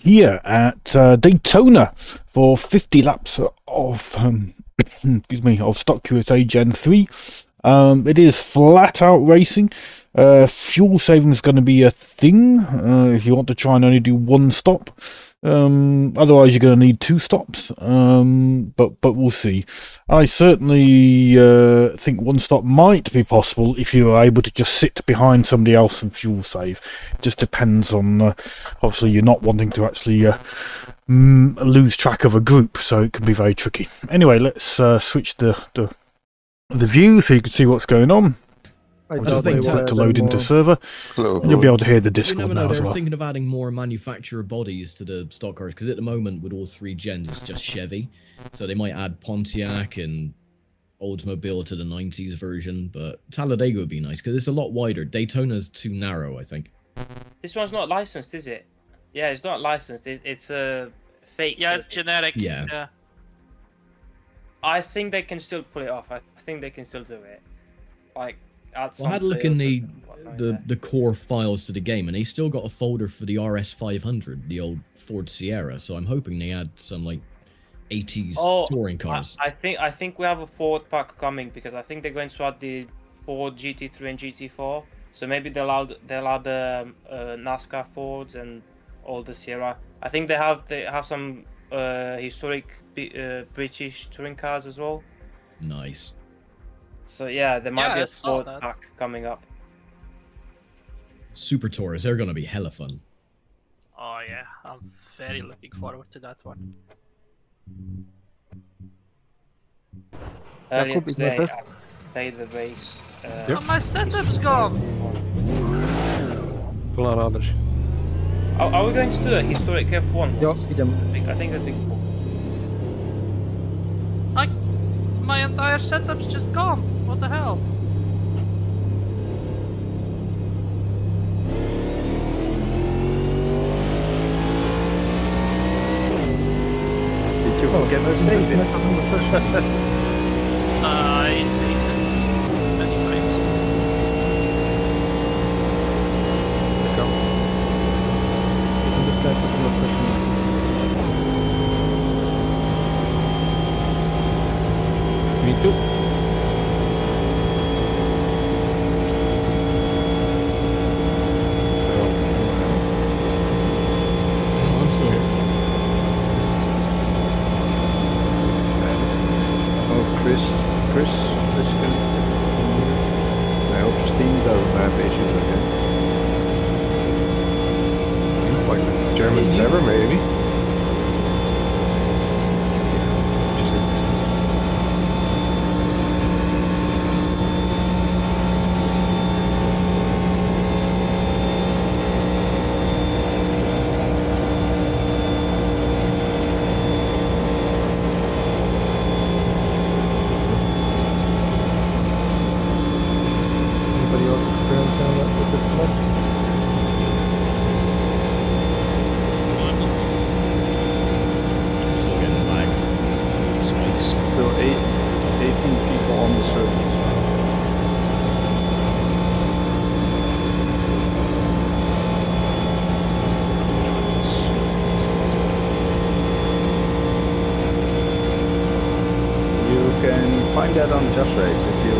here at Daytona for 50 laps of excuse me, of stock USA Gen 3. It is flat out racing. Fuel saving is going to be a thing if you want to try and only do one stop. Otherwise you're going to need 2 stops, but we'll see. I certainly think 1 stop might be possible if you are able to just sit behind somebody else and fuel save. It just depends on obviously you're not wanting to actually lose track of a group, so it can be very tricky. Anyway, let's switch the view so you can see what's going on. I'll just wait for it to load into server. You'll be able to hear the Discord now as well. They're thinking of adding more manufacturer bodies to the stock cars, because at the moment with all 3 gens it's just Chevy, so they might add Pontiac and Oldsmobile to the 90s version, but Talladega would be nice because it's a lot wider. Daytona's too narrow, I think. This one's not licensed, is it? Yeah, it's not licensed. It's a fake. Yeah, it's generic. Yeah. I think they can still pull it off. I think they can still do it. Like, I had a look in the core files to the game, and they still got a folder for the RS500, the old Ford Sierra. So I'm hoping they add some like 80s touring cars. I think we have a Ford pack coming, because I think they're going to add the Ford GT3 and GT4. So maybe they'll add the Nascar Fords and all the Sierra. I think they have some historic British touring cars as well. Nice. So yeah, there might be a Ford pack coming up. Super Tours, they're gonna be hella fun. Oh yeah, I'm very looking forward to that one. Earlier today, I played the race. Oh, my setup's gone! Are we going to do a historic F1? Ja, I think that'd be cool. My entire setup's just gone. What the hell? Did you forget to save it? I saved it many times. Come. This guy took the session. Me too. I'm still here. Oh, Chris disconnected. I hope Steam doesn't have issues again. It's like the Germans never, maybe. Still getting lag. Spikes. There were 18 people on the server. You can find that on JustRace. If you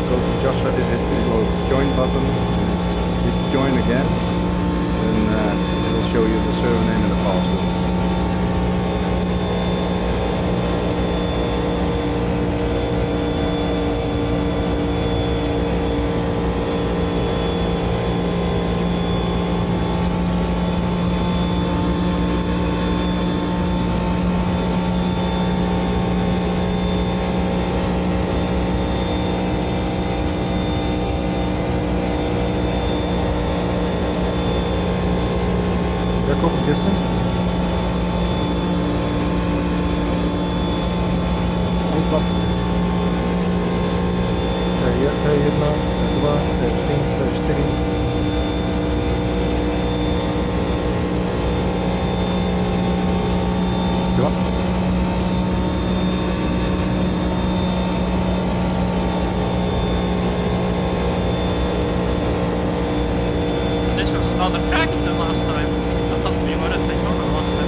go to JustRace, hit the little join button, hit join again, then it will show you the server name and the password. Kingston. Jedna, dwa, trzy, cztery. Ja. This was another track than last time. I thought we were at Daytona last time.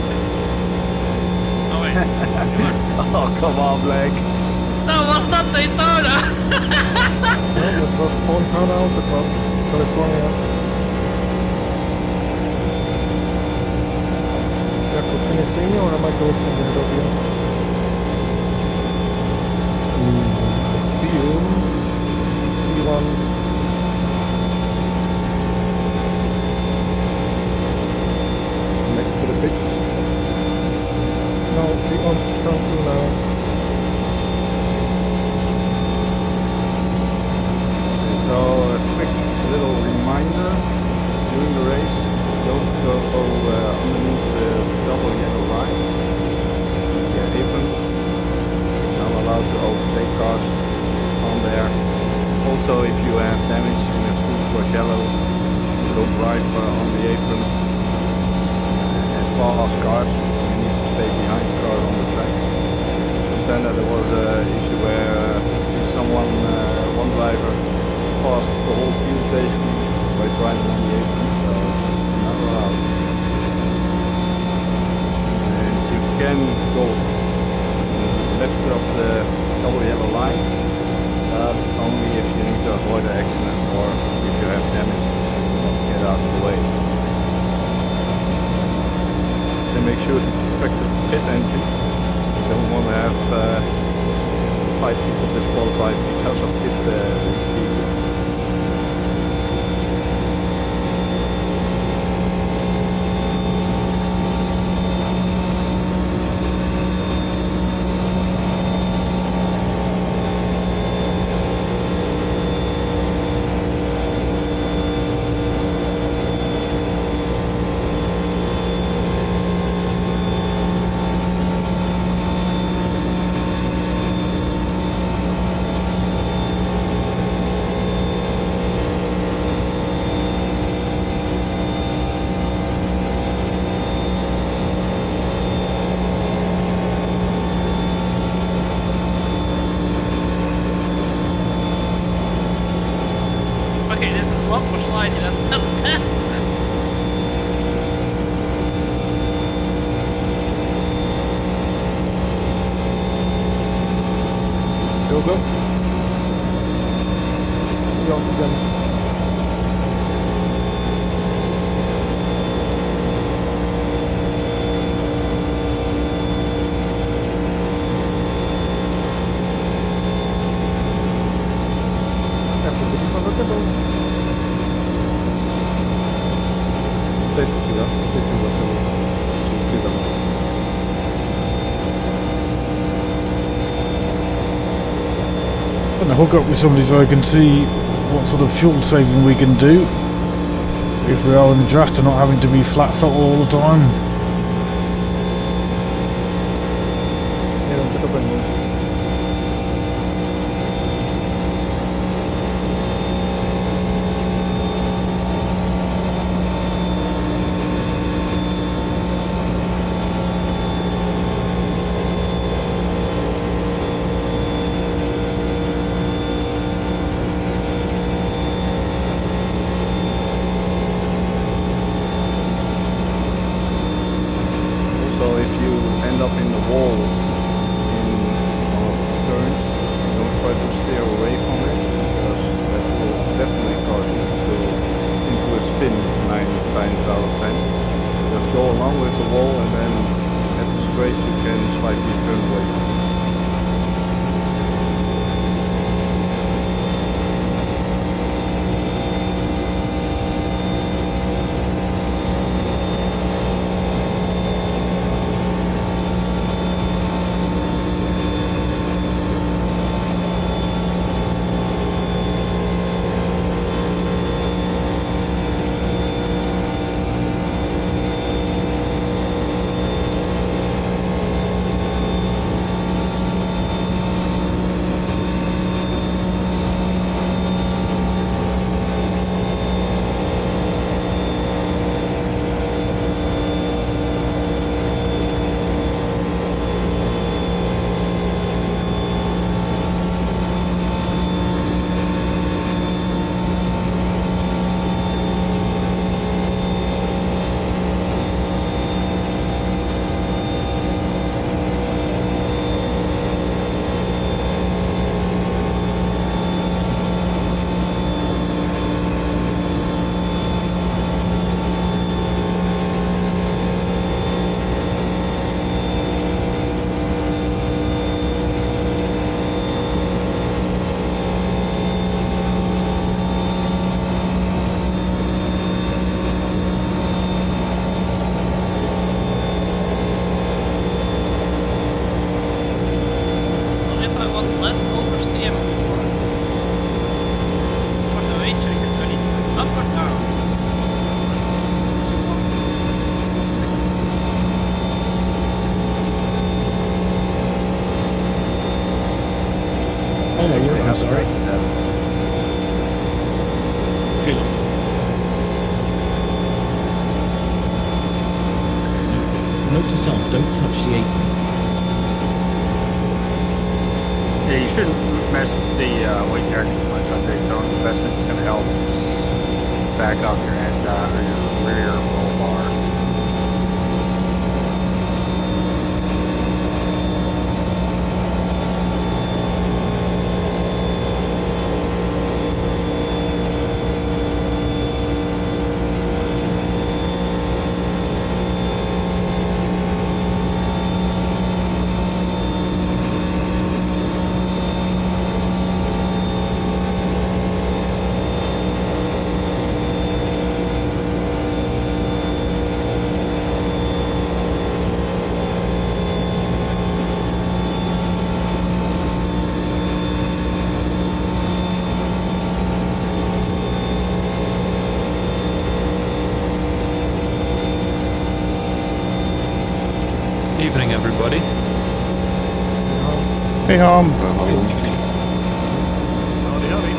Oh, come on, Blake. That was not Daytona! Ja, dat was Fontana Autoclub, California. Jacob, can you see me or am I ghosting ahead of you? I see you. T1. Next to the pits. No, T1, turn 2 now. So a quick little reminder during the race, don't go underneath the double yellow lines. The apron is not allowed to overtake cars on there. Also, if you have damage in a full course yellow, don't drive on the apron and pass cars. You need to stay behind the cars on the track. Sometimes there was an issue where if someone, one driver, passed the whole field basically by driving on the apron, so it's not allowed. And you can go left of the double yellow lines, but only if you need to avoid an accident or if you have damage to get out of the way. Then make sure to practice pit entry. You don't want to have 5 people disqualified because of pit speed. Okay, this is one more slide, that's not a test! Go, go. Then. I'm going to hook up with somebody so I can see what sort of fuel saving we can do if we are in the draft and not having to be flat foot all the time. So if you end up in the wall in one of the turns, don't try to steer away from it because that will definitely cause you to go into a spin 9 times out of 10. Just go along with the wall and then at the straight you can slightly turn away from it. sorry. Note to self, don't touch the apron. Yeah, you shouldn't mess with the weight yard too much on Daytona. The best thing that's going to help is back off your end or your rear roll bar. Evening, everybody. Hey, Harm. Howdy, howdy.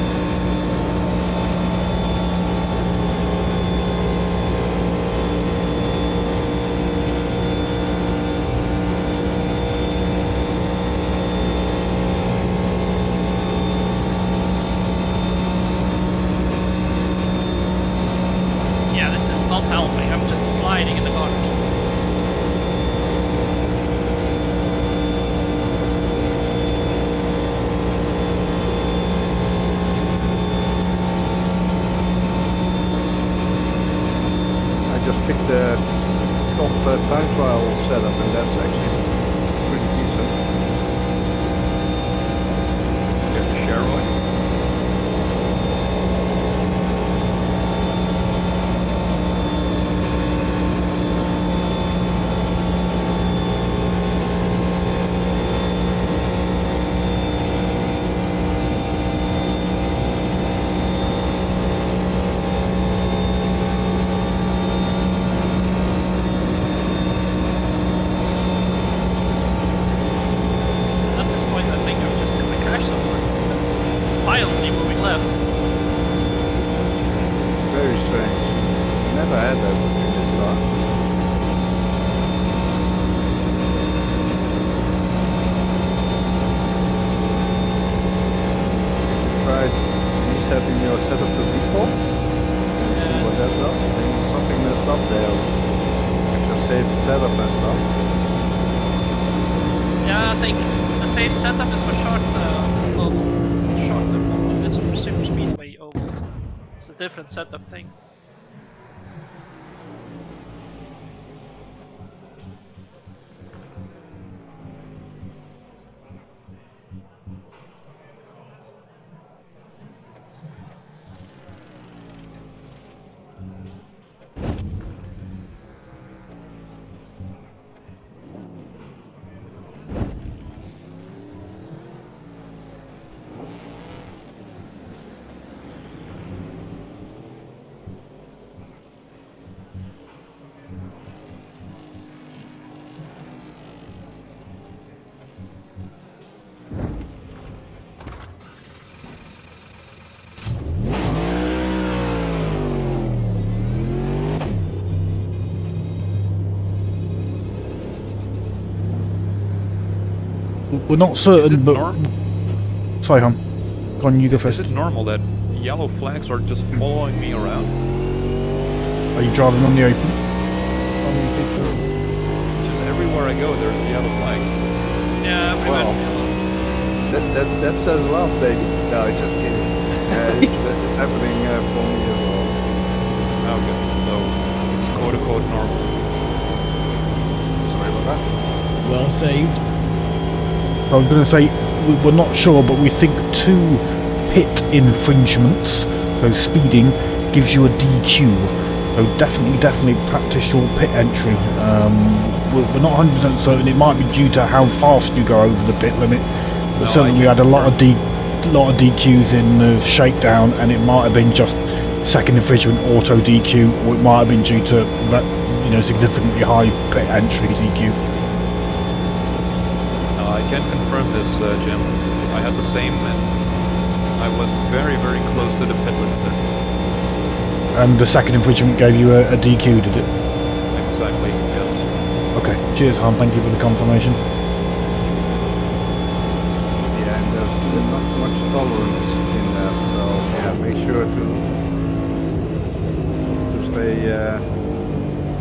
Yeah, this is not helping. I'm just sliding in the garbage. I just picked the top time trial setup, and that's actually pretty decent. Get the Sherwood. At this point, I think I'm just gonna crash somewhere. It's violently moving left. It's very strange. Never had that in this car. If you tried resetting your setup to default, and see what that does, then something messed up there. If you saved setup and stuff. Yeah, I think the safe setup is for short ovals. This is for Super Speedway ovals. It's a different setup thing. We're not Is certain, it but... Sorry, Harm. Go on, you go Is first. it normal that yellow flags are just following me around? Are you driving on the open? Just everywhere I go, there's a yellow flag. Yeah, Wow. That says a lot, baby. No, just kidding. It's happening for me as well. Okay, so it's quote-unquote normal. Sorry about that. Well saved. I was going to say, we're not sure, but we think 2 pit infringements, so speeding, gives you a DQ. So definitely practice your pit entry. We're not 100% certain. It might be due to how fast you go over the pit limit. But No, certainly I we had a can lot of DQs in the shakedown, and it might have been just second infringement auto DQ, or it might have been due to significantly high pit entry DQ. I can confirm this, Jim. I had the same I was very, very close to the pit limit there. And the second infringement gave you a DQ, did it? Exactly, yes. Okay, cheers, Han. Thank you for the confirmation. Yeah, and there's not much tolerance in that, so yeah, make sure to stay,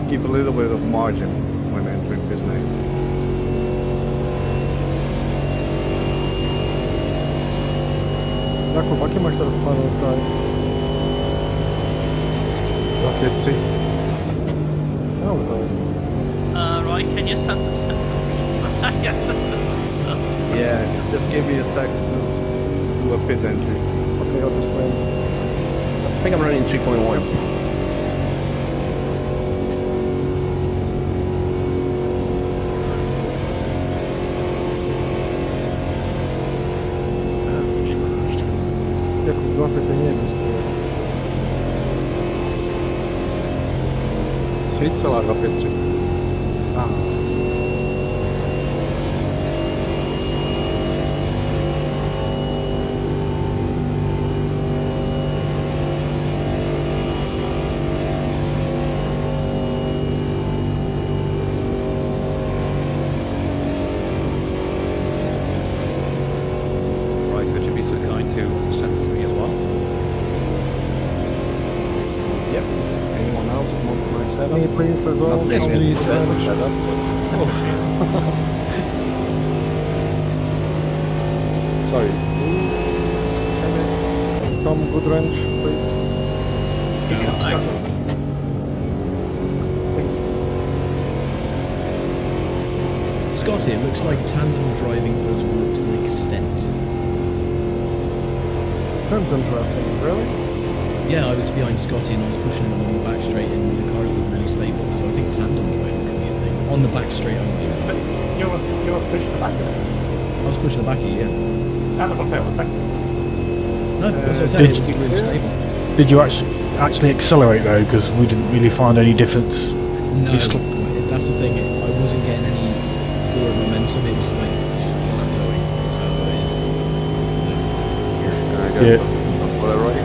keep a little bit of margin when entering pit lane. Jakub, jakie masz teraz final drive? Za pitsy. No, sorry. Roy, can you send the setup? Yeah, just give me a sec to do a pit entry. Okay, I'll just I think I'm running 3.1. Jakub, dwa pytania z tyłu. 3,23. Right, could you be so kind to send it to me as well? Yep. Anyone else want my setup? Me, please, as well. Not Yes, me, please. setup. Setup. Sorry. Tom, good wrench, please. Scotty, it looks like tandem driving does work to an extent. Tandem drafting, really? Yeah, I was behind Scotty and I was pushing him along the back straight and the cars weren't really stable, so I think tandem driving could be a thing. On the back straight only. You were pushing the back of it. I was pushing the back of you, yeah. And it was effect. No, that's what I said, did it was really stable. Did you actually accelerate though? Because we didn't really find any difference. No, It's- that's the thing, I wasn't getting any forward momentum, it was like just plateauing, so it's... Yeah. That's what I write.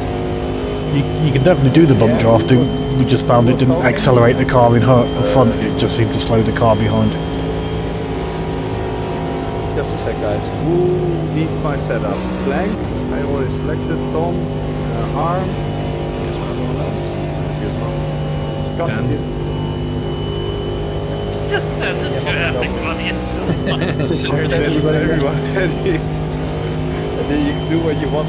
You can definitely do the bump draft. We just found it didn't accelerate the car in front. It just seemed to slow the car behind. Just a sec, guys. Who needs my setup? Blank? I already selected Tom. Harm. Yes, anyone else? Yes, one. Dan. Just send it to everybody. Just share it to everybody. Everyone. And then you can do what you want.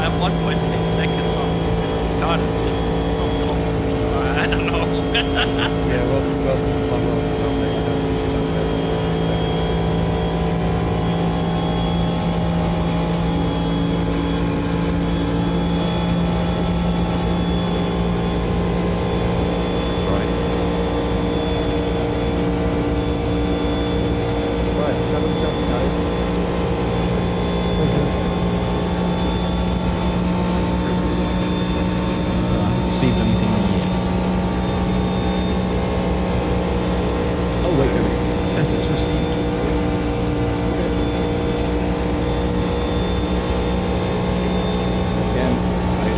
I'm 1.6 seconds on. God, it's just I don't know. Yeah, welcome to my world. Right, settle down, guys. Okay. I haven't received anything on yet. Oh wait, sentence received. Again,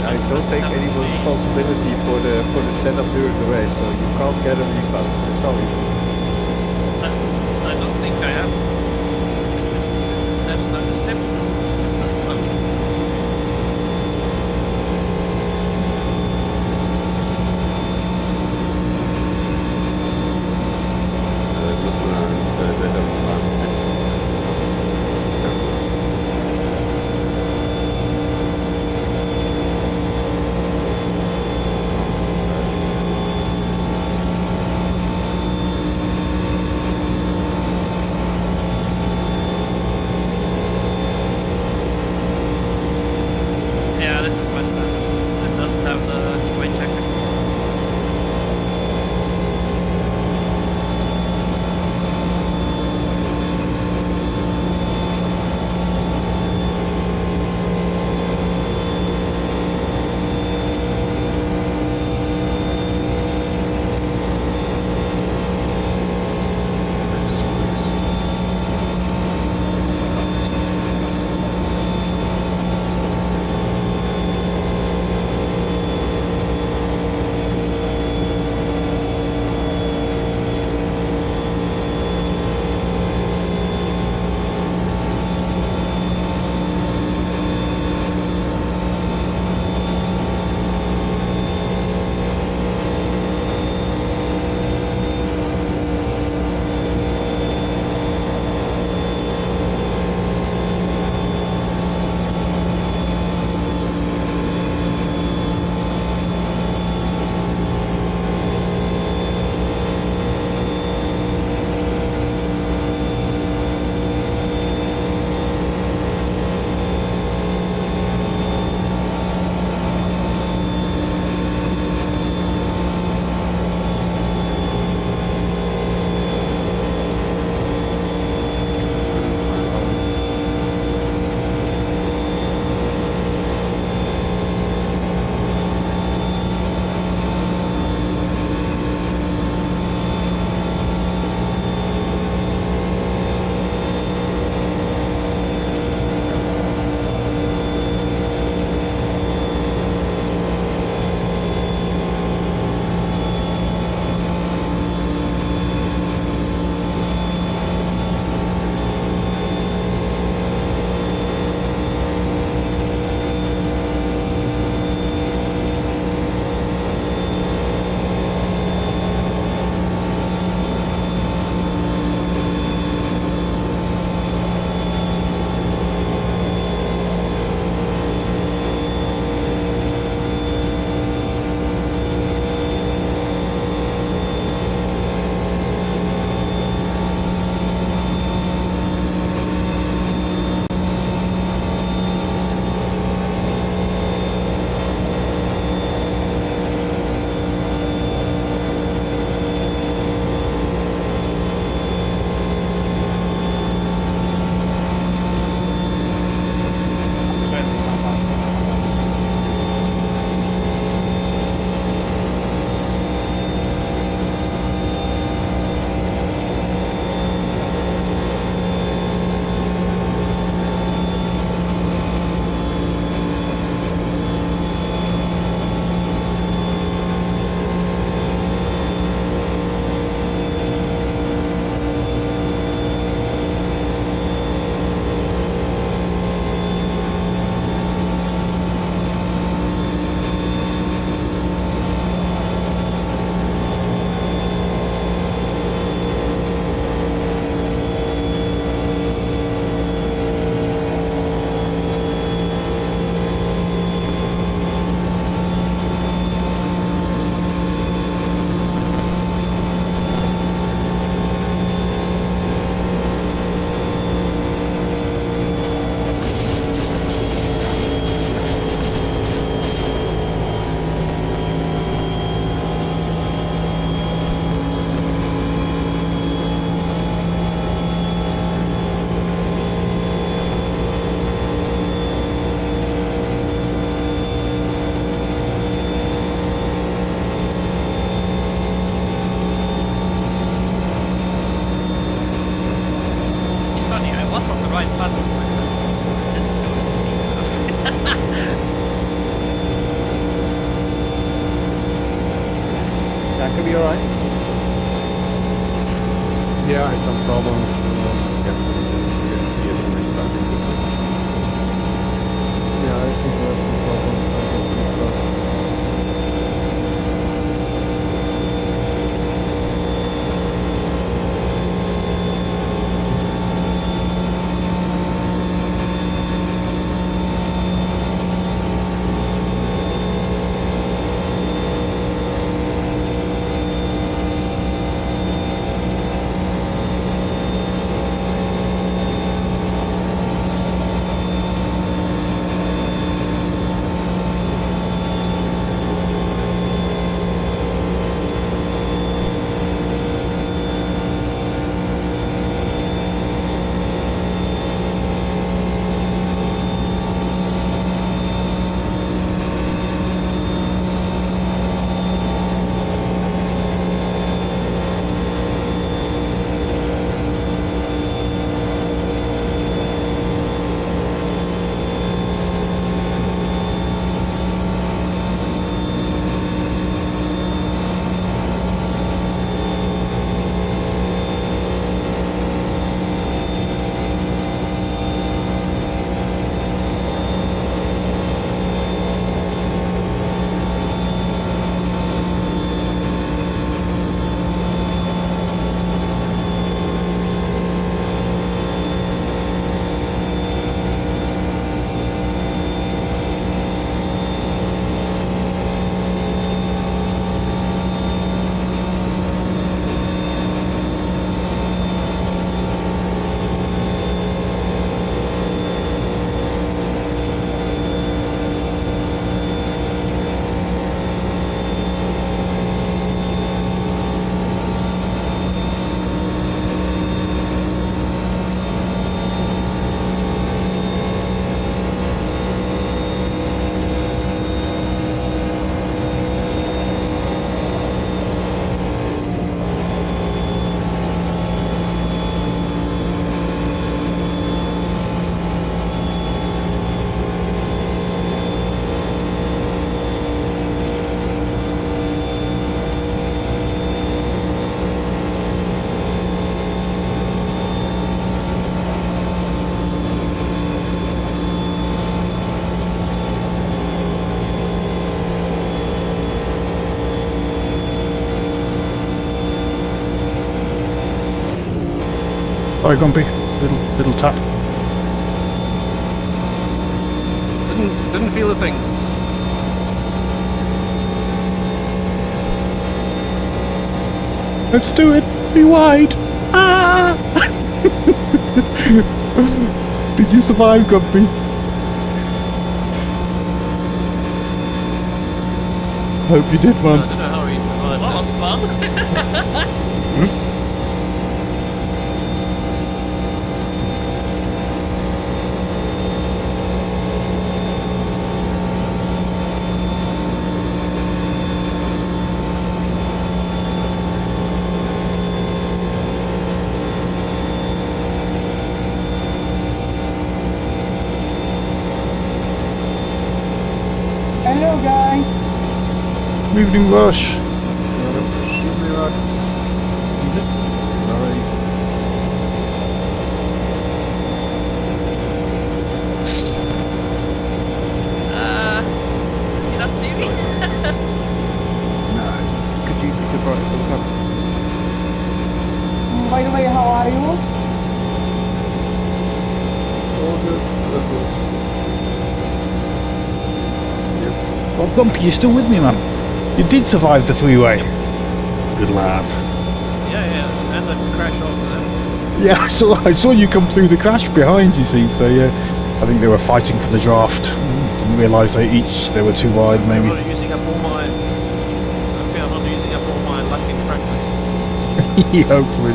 I don't take any responsibility for the setup during the race, so you can't get a refund. Sorry. I don't think I have. There's no description. back will be alright. Yeah, I had some problems. Yes, restarting quickly. Yeah, I seem to have some problems. I have to restart. Sorry, Grumpy. Little tap. Didn't feel a thing. Let's do it. Be wide. Ah! Did you survive, Grumpy? Hope you did, I man. don't know how he survived. That was fun. Hello guys! Evening rush. Sorry. Did you not see me? No. Could you brought it to the cup? By the way, how are you? All good. All good. Oh, Grumpy, you're still with me, man. You did survive the three-way. Good lad. Yeah, and the crash after that. Yeah, I saw you come through the crash behind, you see, so yeah. I think they were fighting for the draft. Didn't realise they were too wide, I'm maybe. not using up all my. I feel I'm not using up all my luck in practice. Yeah, hopefully.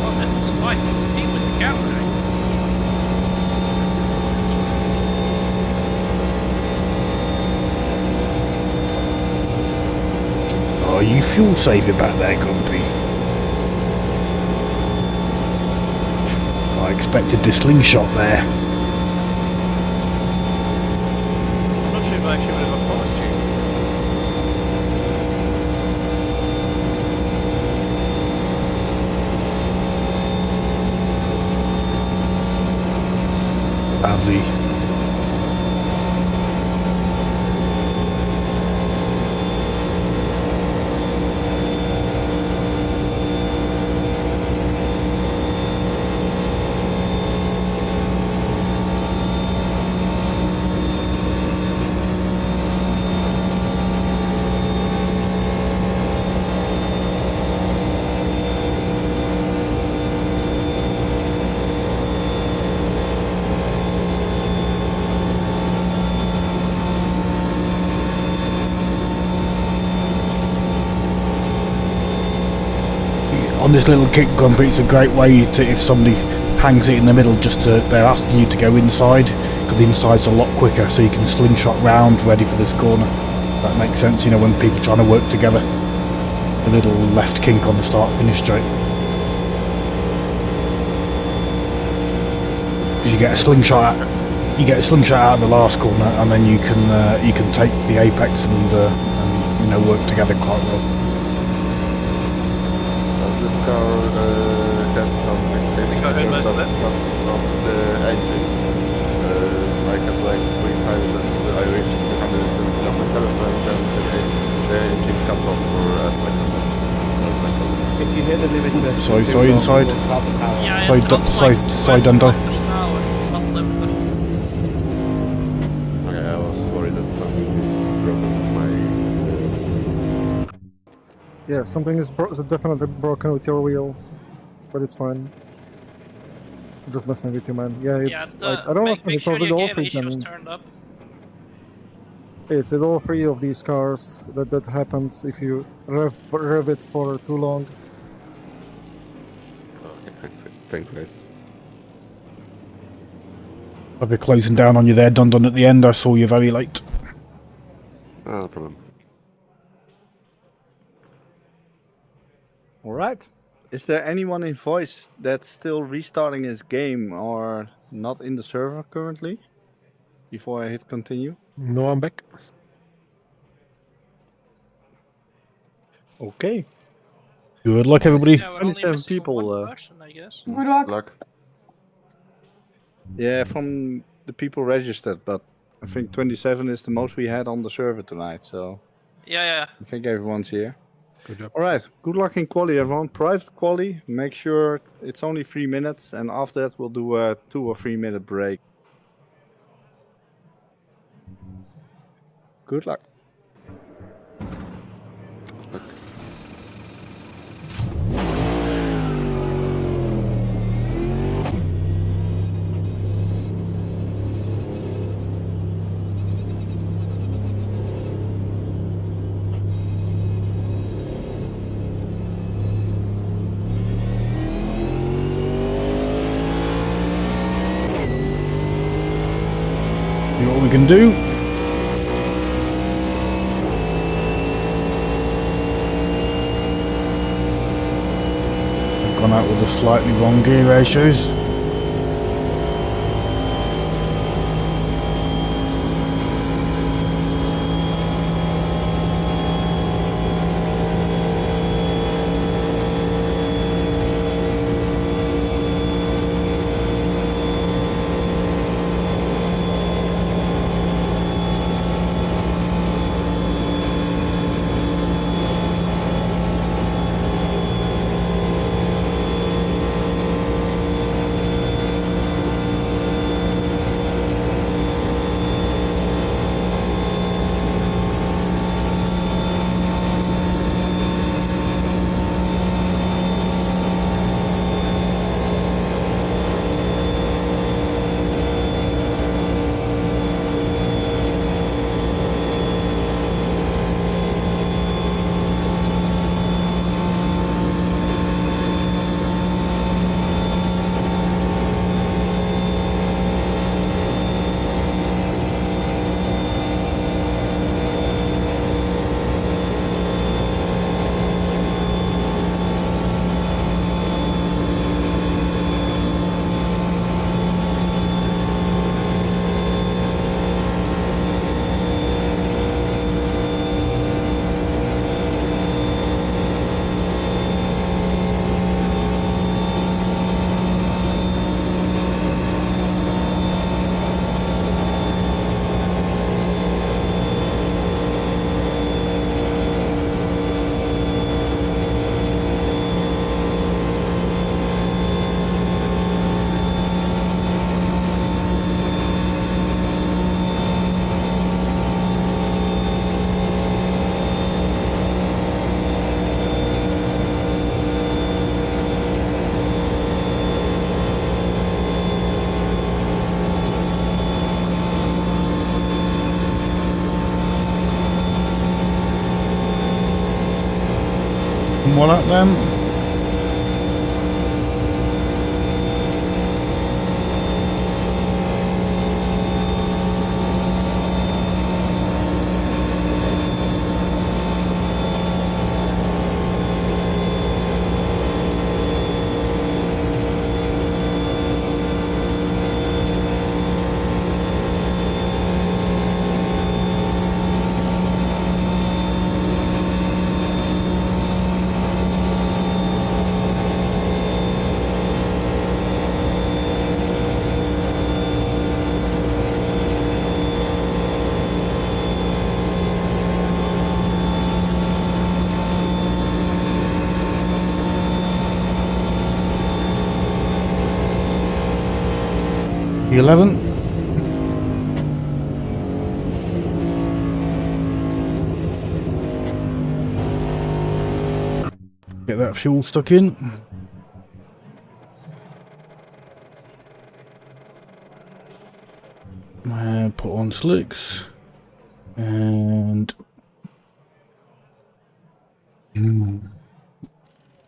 Oh, this is quite interesting with the camera. you fuel saving back there, Grumpy? I expected the slingshot there. I'm not sure if I actually would have promised you. Badly. On this little kick Grumpy, it's a great way to, if somebody hangs it in the middle, just to, they're asking you to go inside, because the inside's a lot quicker, so you can slingshot round ready for this corner. That makes sense, you know, when people are trying to work together. A little left kink on the start finish straight. Because you get a slingshot out, out of the last corner, and then you can take the apex and you know, work together quite well. This car has some fixation I heard most of that. of the engine. I had like 3 times that I reached 310 kilometers and then the engine cut off for a second. If you hit the limiter, Sorry, inside. Yeah, Sorry, it got sorry, like sorry, 20 Dundo. kilometers an hour, not limited. Okay, I was worried that something is broken with my... Yeah, something is definitely broken with your wheel, but it's fine. I'm just messing with you, man. Yeah, it's Yeah, like, I don't understand. make It's sure with your all gear 3 issues gen. turned up. It's with all 3 of these cars that happens if you rev it for too long. Okay, thanks guys. I'll be closing down on you there, Dundon, at the end. I saw you very late. No problem. Alright. Is there anyone in voice that's still restarting his game or not in the server currently? Before I hit continue? No, I'm back. Okay. Good luck, everybody. Yeah, we're only 27 missing people, one person, I guess. Good luck. Yeah, from the people registered, but I think 27 is the most we had on the server tonight, so Yeah. I think everyone's here. Good job. Alright, good luck in quali everyone. Private quali, make sure it's only 3 minutes and after that we'll do a 2 or 3 minute break. Good luck. See what we can do. I've gone out with the slightly wrong gear ratios. More lap then. The 11. Get that fuel stuck in. And put on slicks. And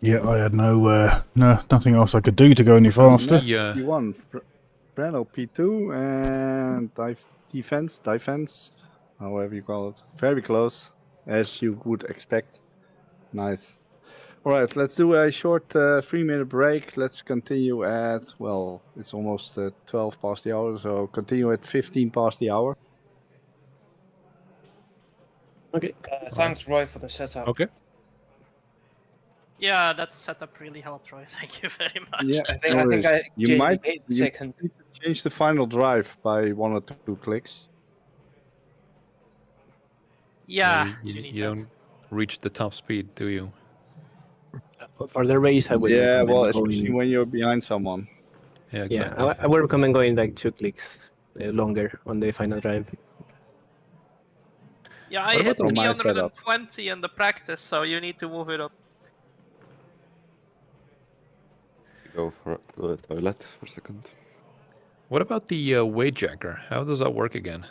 yeah, I had nothing else I could do to go any faster. P1, Breno P2, and defense, however you call it. Very close, as you would expect. Nice. All right, let's do a short 3-minute break. Let's continue at, well, it's almost 12 past the hour, so continue at 15 past the hour. Okay. Thanks, Roy, for the setup. Okay. Yeah, that setup really helped, Roy. Thank you very much. Yeah, I think you might second. need to change the final drive by 1 or 2 clicks. Yeah, You don't reach the top speed, do you? For the race, I would. Yeah, recommend well, going- especially when you're behind someone. Yeah, exactly. Yeah, I would recommend going like 2 clicks longer on the final drive. Yeah, I What hit about on my setup? 320 in the practice, so you need to move it up. Go for the toilet for a second. What about the weight jacker? How does that work again?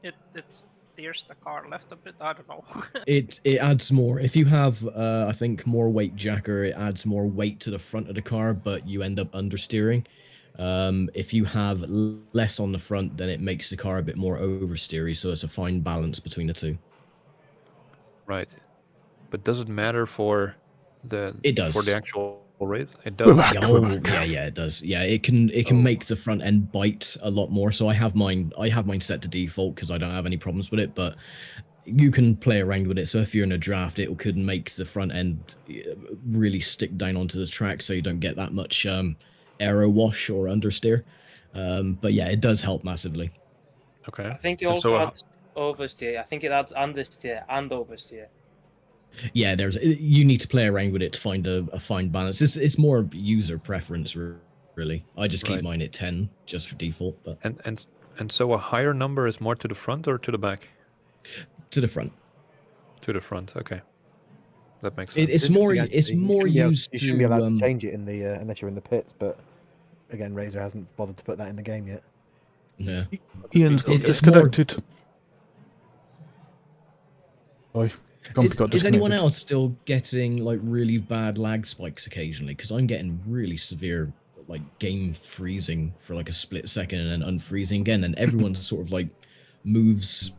It steers the car left a bit. I don't know. It adds more. If you have, I think, more weight jacker, it adds more weight to the front of the car, but you end up understeering. If you have less on the front, then it makes the car a bit more oversteery, so it's a fine balance between the two. Right. But does it matter for the It does. for the actual race? It does. Yeah, it does. Yeah, it can make the front end bite a lot more. So I have mine set to default because I don't have any problems with it, but you can play around with it. So if you're in a draft, it could make the front end really stick down onto the track, so you don't get that much aero wash or understeer. But yeah, it does help massively. Okay. I think it And also so, adds oversteer. I think it adds understeer and oversteer. Yeah, you need to play around with it to find a fine balance. It's more user preference, really. I just keep mine at 10 just for default. But and so a higher number is more to the front or to the back? To the front. To the front. Okay, that makes sense. It's more used You shouldn't be allowed to to change it in the unless you're in the pits, but again, Razor hasn't bothered to put that in the game yet. Yeah. Ian's got It's disconnected. Is anyone else still getting like really bad lag spikes occasionally? Because I'm getting really severe like game freezing for like a split second and then unfreezing again, and everyone sort of like moves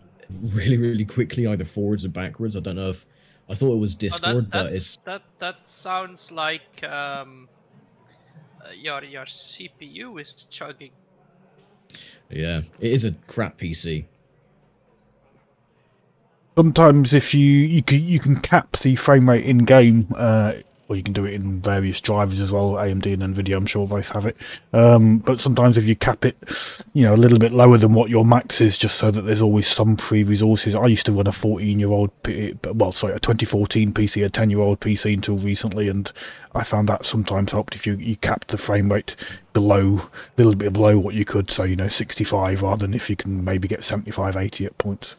really, really quickly either forwards or backwards. I don't know if I thought it was Discord, but it's that sounds like your CPU is chugging. Yeah, it is a crap PC. Sometimes if you can cap the frame rate in game, or you can do it in various drivers as well. AMD and Nvidia, I'm sure both have it. But sometimes if you cap it, a little bit lower than what your max is, just so that there's always some free resources. I used to run a 2014 PC, a 10-year-old PC until recently, and I found that sometimes helped if you capped the frame rate below, a little bit below what you could, so 65 rather than if you can maybe get 75, 80 at points.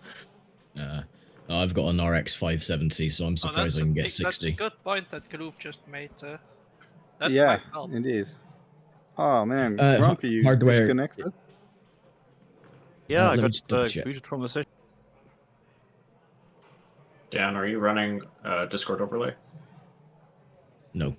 I've got an RX 570, so I'm surprised I can get 60. That's a good point that Groove just made. That Yeah, might help. indeed. Oh man, Grumpy, you hardware- disconnected? Yeah, I let me got just double check. booted from the session. Dan, are you running Discord overlay? No.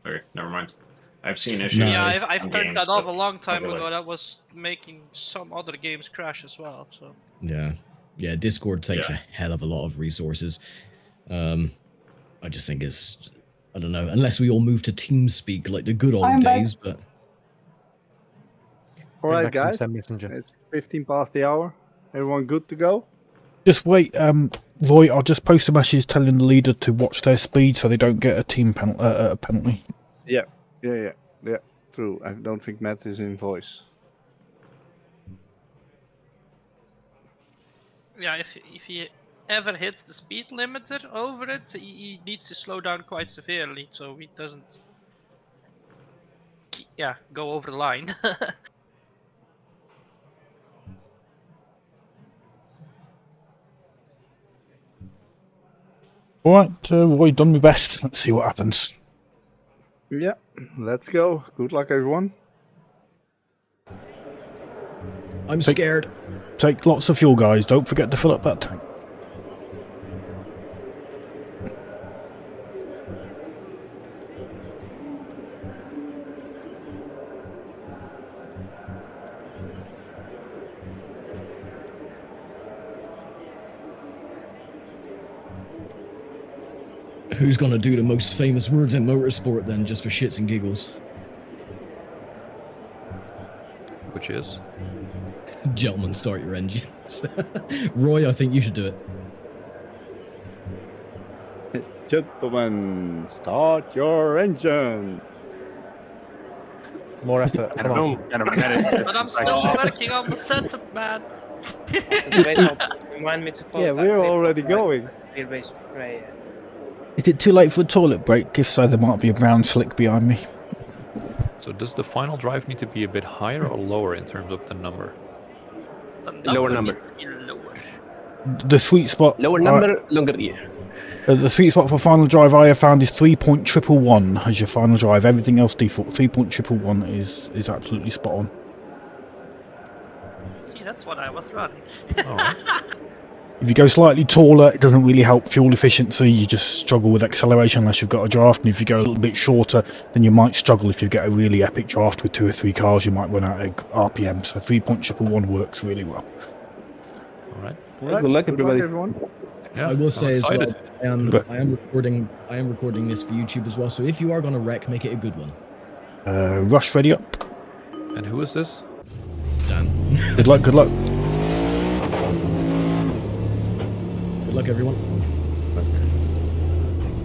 Okay, never mind. I've seen issues. No. Yeah, with I've some turned games that off a with long time overlay. ago. That was making some other games crash as well. So Yeah. Yeah, Discord takes Yeah. a hell of a lot of resources. I just think it's, I don't know, unless we all move to TeamSpeak like the good old days, but... Alright, back from guys. Send Messenger. It's 15 past the hour. Everyone good to go? Just wait, Roy. I'll just post a message telling the leader to watch their speed so they don't get a team penalty. Yeah. True. I don't think Matt is in voice. yeah, if he ever hits the speed limiter over it, he needs to slow down quite severely so he doesn't go over the line. Alright, Roy, done my best. Let's see what happens. Yeah, let's go. Good luck, everyone. I'm scared. Take lots of fuel, guys. Don't forget to fill up that tank. Who's gonna do the most famous words in motorsport then, just for shits and giggles? Which is? Gentlemen, start your engines. Roy, I think you should do it. Gentlemen, start your engine. More effort. Come on. But I'm still working on the setup, man. Remind me to close Yeah, that we're pit already before I going. pit race spray. Is it too late for a toilet break? If so, there might be a brown slick behind me. So does the final drive need to be a bit higher or lower in terms of the number? Lower number. Lower. The sweet spot. Lower number, longer year. The sweet spot for final drive I have found is 3.111 as your final drive. Everything else default. 3.111 is absolutely spot on. See, that's what I was running. If you go slightly taller, it doesn't really help fuel efficiency. You just struggle with acceleration unless you've got a draft. And if you go a little bit shorter, then you might struggle. If you get a really epic draft with 2 or 3 cars, you might run out of RPM. So 3.111 works really well. All right. Good luck, everybody. Everyone. Yeah, I will say as well, excited. I am recording this for YouTube as well. So if you are gonna wreck, make it a good one. Rush ready up. And who is this? Dan. Good luck. Good luck. Good luck, everyone.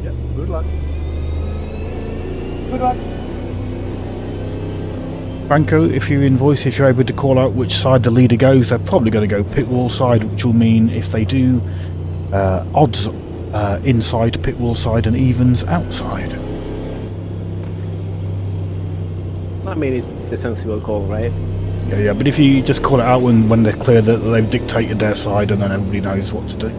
Yeah, good luck. Good luck. Franco, if you're in voice, if you're able to call out which side the leader goes, they're probably going to go pit wall side, which will mean if they do, odds inside pit wall side and evens outside. I mean, it's a sensible call, right? Yeah, but if you just call it out when they're clear that they've dictated their side and then everybody knows what to do.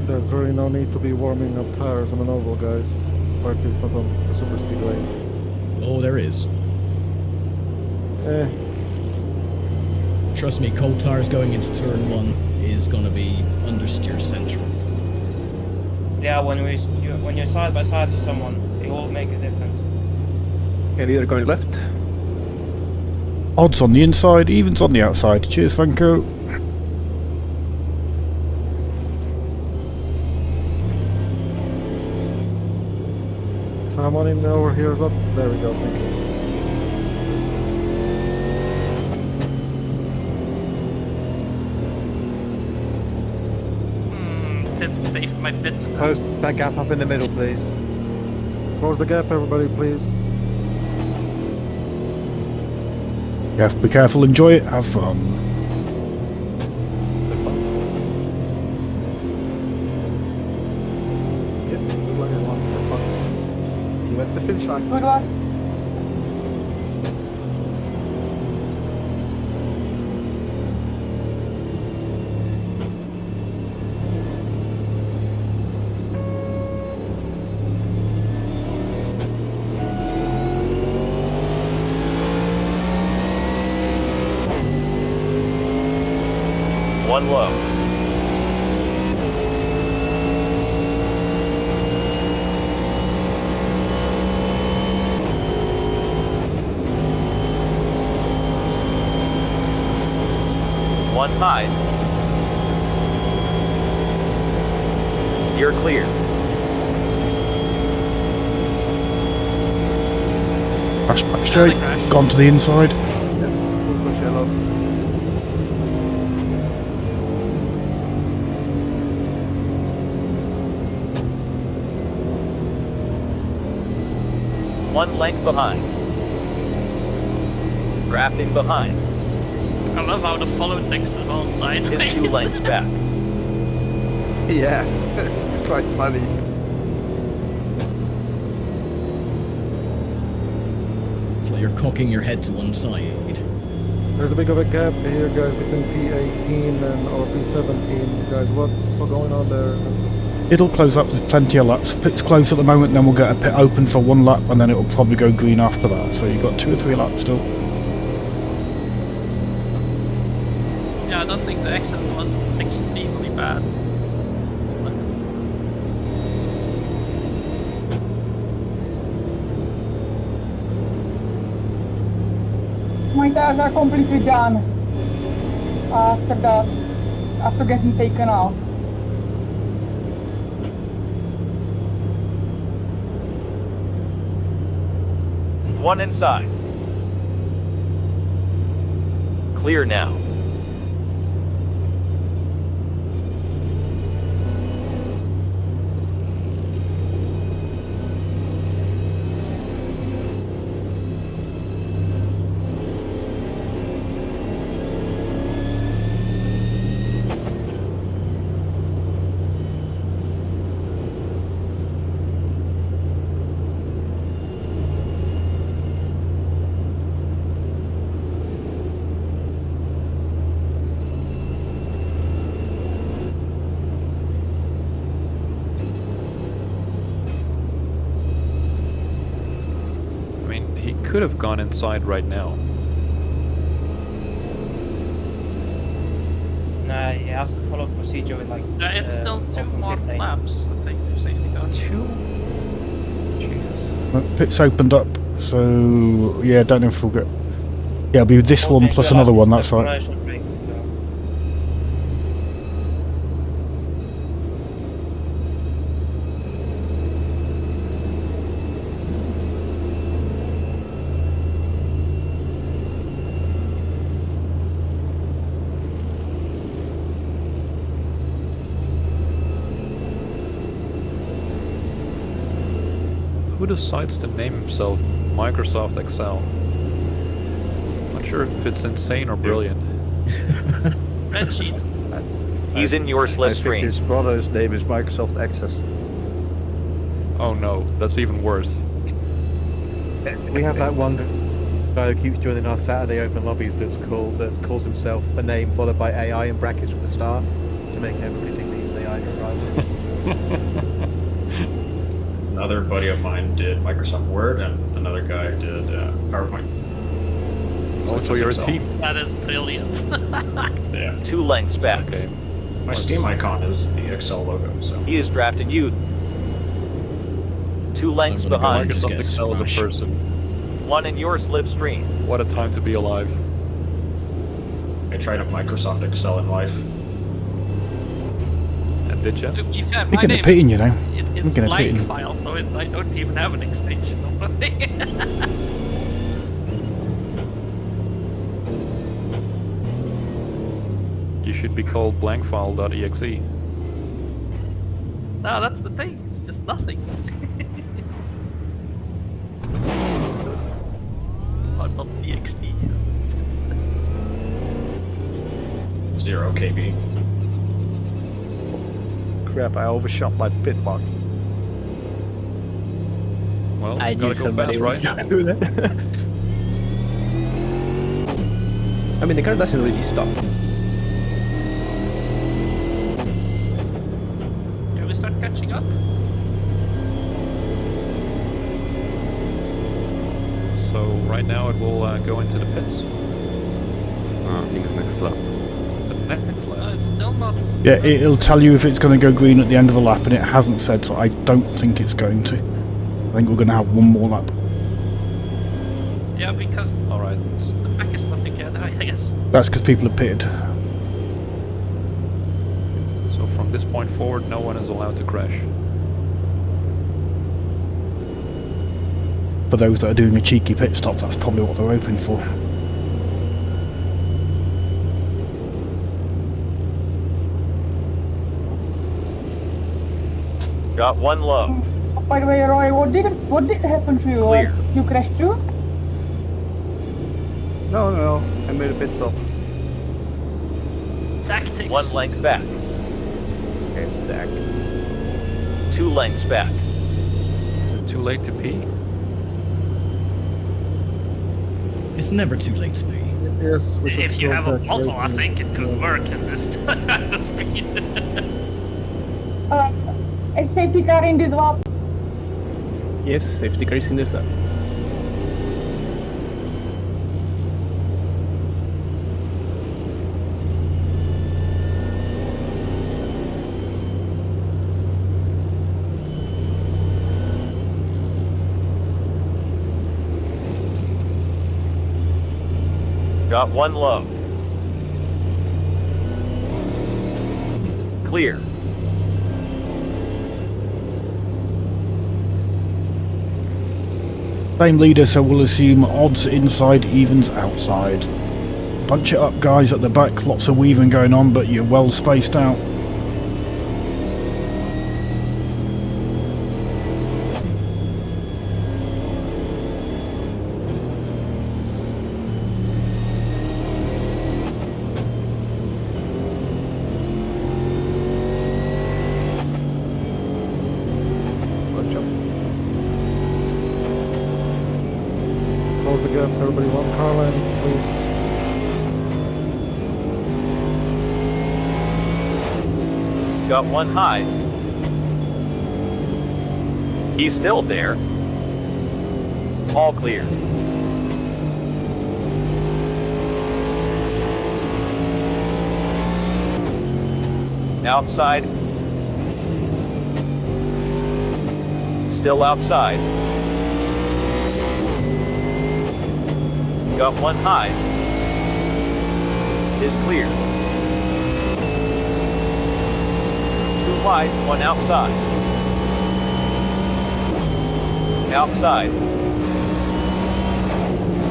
There's really no need to be warming up tires on an oval, guys. Or at least not on the super speedway. Oh, there is. Trust me, cold tires going into turn 1 is gonna be understeer central. Yeah, when you're side by side with someone, it will make a difference. Okay, leader going left. Odds on the inside, evens on the outside. Cheers, Franco. Someone in over here, look. There we go, thank you. Didn't save my bits. Close that gap up in the middle, please. Close the gap, everybody, please. Yeah, be careful, enjoy it, have fun. Yeah, good luck, everyone. Have fun. See you at the finish line. Good luck. One low. One high. You're clear. Crash back straight, gone to the inside. Push yellow. One length behind. Drafting behind. I love how the follow text is all sideways. Is 2 lengths back. Yeah, it's quite funny. It's like you're cocking your head to one side. There's a big of a gap here, guys, between P18 and or P17. Guys, what's going on there? It'll close up with plenty of laps. Pit's closed at the moment, then we'll get a pit open for 1 lap, and then it'll probably go green after that. So you've got 2 or 3 laps still. Yeah, I don't think the accident was extremely bad. My tires are completely done after getting taken out. One inside. Clear now. Could have gone inside right now. Nah, he has to follow procedure with like. It's still 2 more laps, I think, safety car. 2? Jesus. Pit's opened up, so yeah, don't know if we'll get. Yeah, it'll be this one plus another one, that's right. Who decides to name himself Microsoft Excel? Not sure if it's insane or brilliant. Spreadsheet. He's in your I think slipstream. his brother's name is Microsoft Access. Oh no, that's even worse. We have that one guy who keeps joining our Saturday open lobbies that calls himself a name followed by AI in brackets with a star to make everybody think that he's an AI driver. Another buddy of mine did Microsoft Word, and another guy did PowerPoint. Oh, so you're a team. That is brilliant. Yeah. 2 lengths back. Okay. My Steam icon is the Excel logo, so. He is drafting you. 2 lengths behind. Microsoft Excel is a person. 1 in your slipstream. What a time to be alive. I tried a Microsoft Excel in life. And did you? To be fair, You're my gonna name pit in, you know. it's gonna pit line in. file, so I don't even have an extension or anything. You should be called blankfile.exe. No, that's the thing. It's just nothing. Oh, not DXT. 0 KB. Crap, I overshot my pit box. Well, I gotta knew go somebody fast, right? would do that. I mean, the car doesn't really stop. Can we start catching up? So right now it will go into the pits. I think it's next lap. The minutes left. No, it's still not. Yeah, it'll tell you if it's going to go green at the end of the lap, and it hasn't said, so I don't think it's going to. I think we're going to have one more lap. Yeah, because Alright. the pack is not together, I guess. That's because people have pitted. So from this point forward, no one is allowed to crash. For those that are doing a cheeky pit stop, that's probably what they're hoping for. Got one low. By the way, Roy, what did happen to you? Clear. You crashed too? No, I made a pit stop. Tactics. 1 length back. Okay, Zach. 2 lengths back. Is it too late to pee? It's never too late to pee. Yes, we should If you go have a back bottle, I racing. think it could work in this kind of speed. A safety car in this lap. Yes, safety car is in this lap. Got 1 low. Clear. Same leader, so we'll assume odds inside, evens outside. Bunch it up, guys, at the back. Lots of weaving going on, but you're well spaced out. Close the gaps, everybody. One car lane, please. Got 1 high. He's still there. All clear. Outside. Still outside. Got 1 high. Is clear. 2 wide, 1 outside. Outside.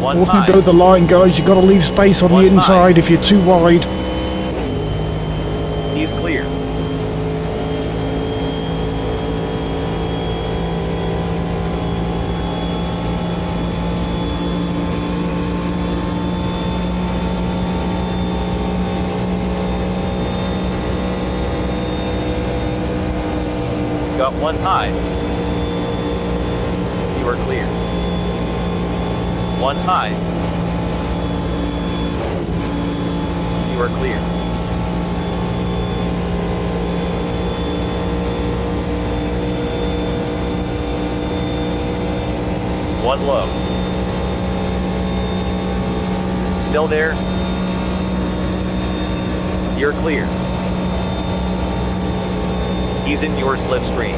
1 Walking high. go the line, guys. You've got to leave space on the 1 inside if you're too wide. He's clear. Got 1 high. You are clear. 1 high. You are clear. One low. Still there. You're clear. He's in your slipstream.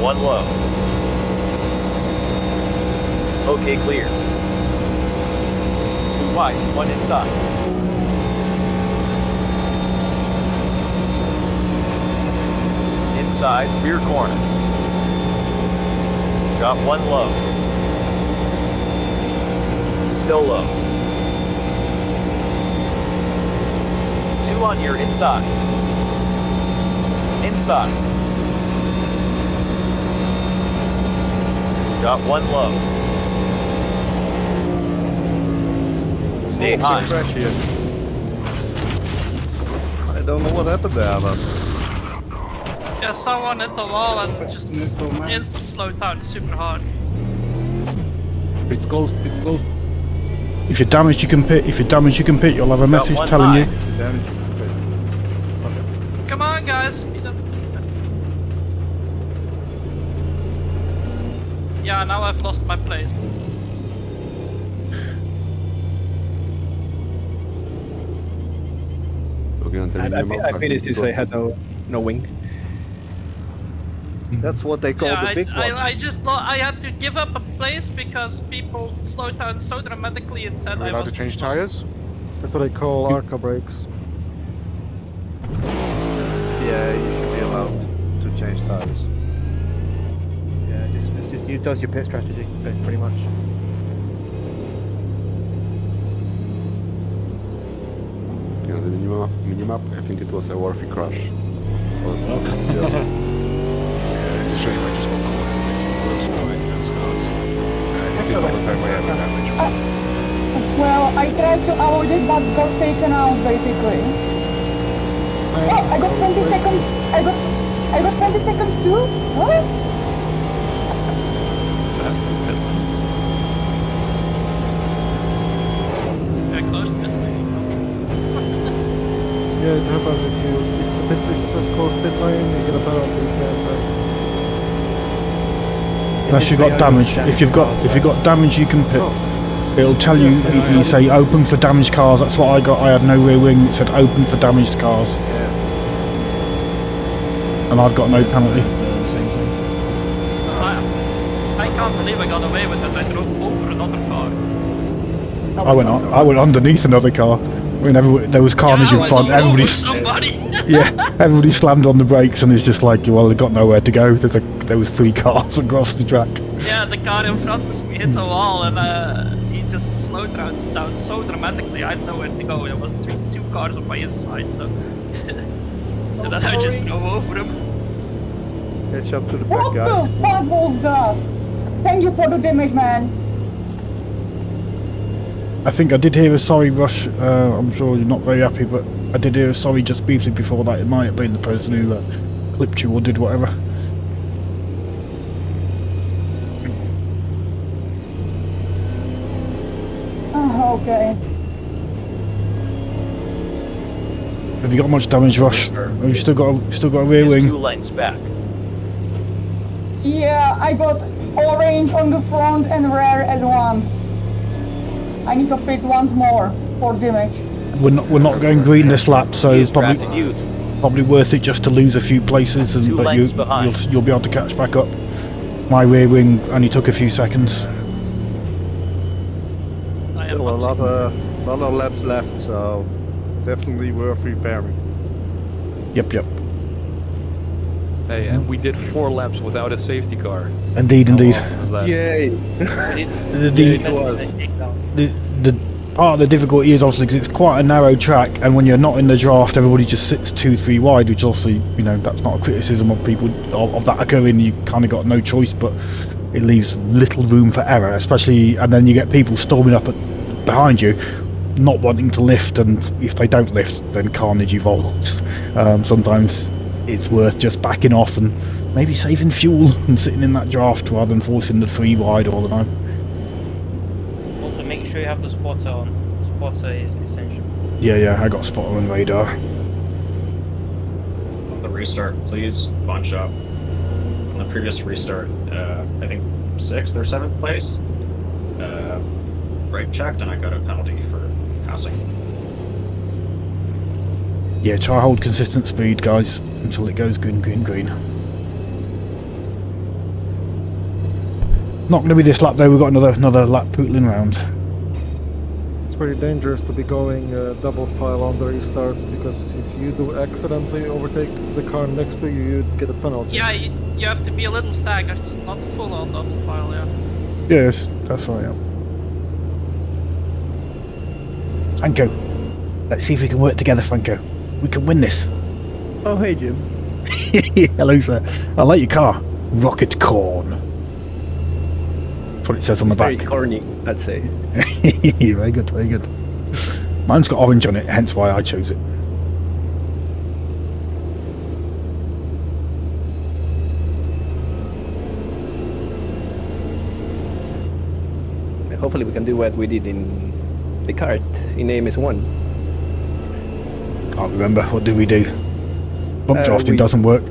One low. Okay, clear. 2 wide, 1 inside. Inside, rear corner. Got 1 low. Still low. 2 on your inside. Inside. Got 1 low. Stay high. Crash here. don't know what happened there, but Yeah, someone hit the wall and just instant slowed down super hard. It's closed. It's closed. If you're damaged, you can pit. If you're damaged, you can pit. You'll have a message one telling you. damage. Come on, guys. Speed up. Yeah, now I've lost my place. I finished this. I had no wing. That's what they call the big one. I had to give up a place because people slowed down so dramatically and said I was to change tires? That's what I call Arca brakes. Yeah, you should be allowed to change tires. Yeah, it's just it does your pit strategy, pretty much. Yeah, the minimap, I think it was a worthy crash. It's a shame I just got caught in between those cars. I did not repair my air damage. Well, I tried to avoid it, but got taken out basically. Oh, I got 20 seconds. I got 20 seconds too. What? Yeah, close pit lane. Yeah, it happens if it says close pit lane, you get a penalty. Unless you got damage. If you've got damage, you can pit. It'll tell you. You say open for damaged cars. That's what I got. I had no rear wing. It said open for damaged cars. And I've got no penalty. Same thing. I can't believe I got away with it. I drove over another car. I went underneath another car. I mean, there was carnage in front. Everybody slammed on the brakes, and it's just like, well, they got nowhere to go. There was 3 cars across the track. Yeah, the car in front of me hit the wall, and he just slowed down so dramatically. I had nowhere to go. There was two cars on my inside, so and then I just drove over him. Catch up to the back, What guys. the fuck was that? Thank you for the damage, man. I think I did hear a sorry, Rush. I'm sure you're not very happy, but I did hear a sorry just briefly before that. It might have been the person who clipped you or did whatever. Oh, okay. Have you got much damage, Rush? Have you still got a rear He's wing? 2 lanes back. Yeah, I got orange on the front and rear at once. I need to pit once more for damage. We're not going green this lap, so it's drafted you. probably worth it just to lose a few places, 2 but lengths behind. you'll be able to catch back up. My rear wing only took a few seconds. Still a lot of laps left, so definitely worth repairing. Yep. Hey, and we did 4 laps without a safety car. Indeed. How awesome is that? Yay! The part of the difficulty is obviously because it's quite a narrow track, and when you're not in the draft, everybody just sits 2-3 wide, which obviously, you know, that's not a criticism of people of that occurring. You kind of got no choice, but it leaves little room for error, especially, and then you get people storming up behind you, not wanting to lift, and if they don't lift, then carnage evolves. Sometimes it's worth just backing off and maybe saving fuel and sitting in that draft rather than forcing the 3 wide all the time. Also, make sure you have the spotter on. Spotter is essential. Yeah, I got spotter on radar. On the restart, please bunch up. On the previous restart, I think 6th or 7th place, brake checked, and I got a penalty for passing. Yeah, try hold consistent speed, guys, until it goes green. Not going to be this lap though. We've got another lap pootling round. It's pretty dangerous to be going double file on the restarts, because if you do accidentally overtake the car next to you, you'd get a penalty. Yeah, you have to be a little staggered, not full on double file, yeah. Yes, that's right. Yeah. Franco, let's see if we can work together, Franco. We can win this. Oh, hey, Jim. Hello, sir. I like your car. Rocket corn. That's what it says on the back. Very corny, I'd say. Very good. Mine's got orange on it, hence why I chose it. hopefully we can do what we did in the kart in AMS1. Can't remember. What did we do? Bump drafting doesn't work.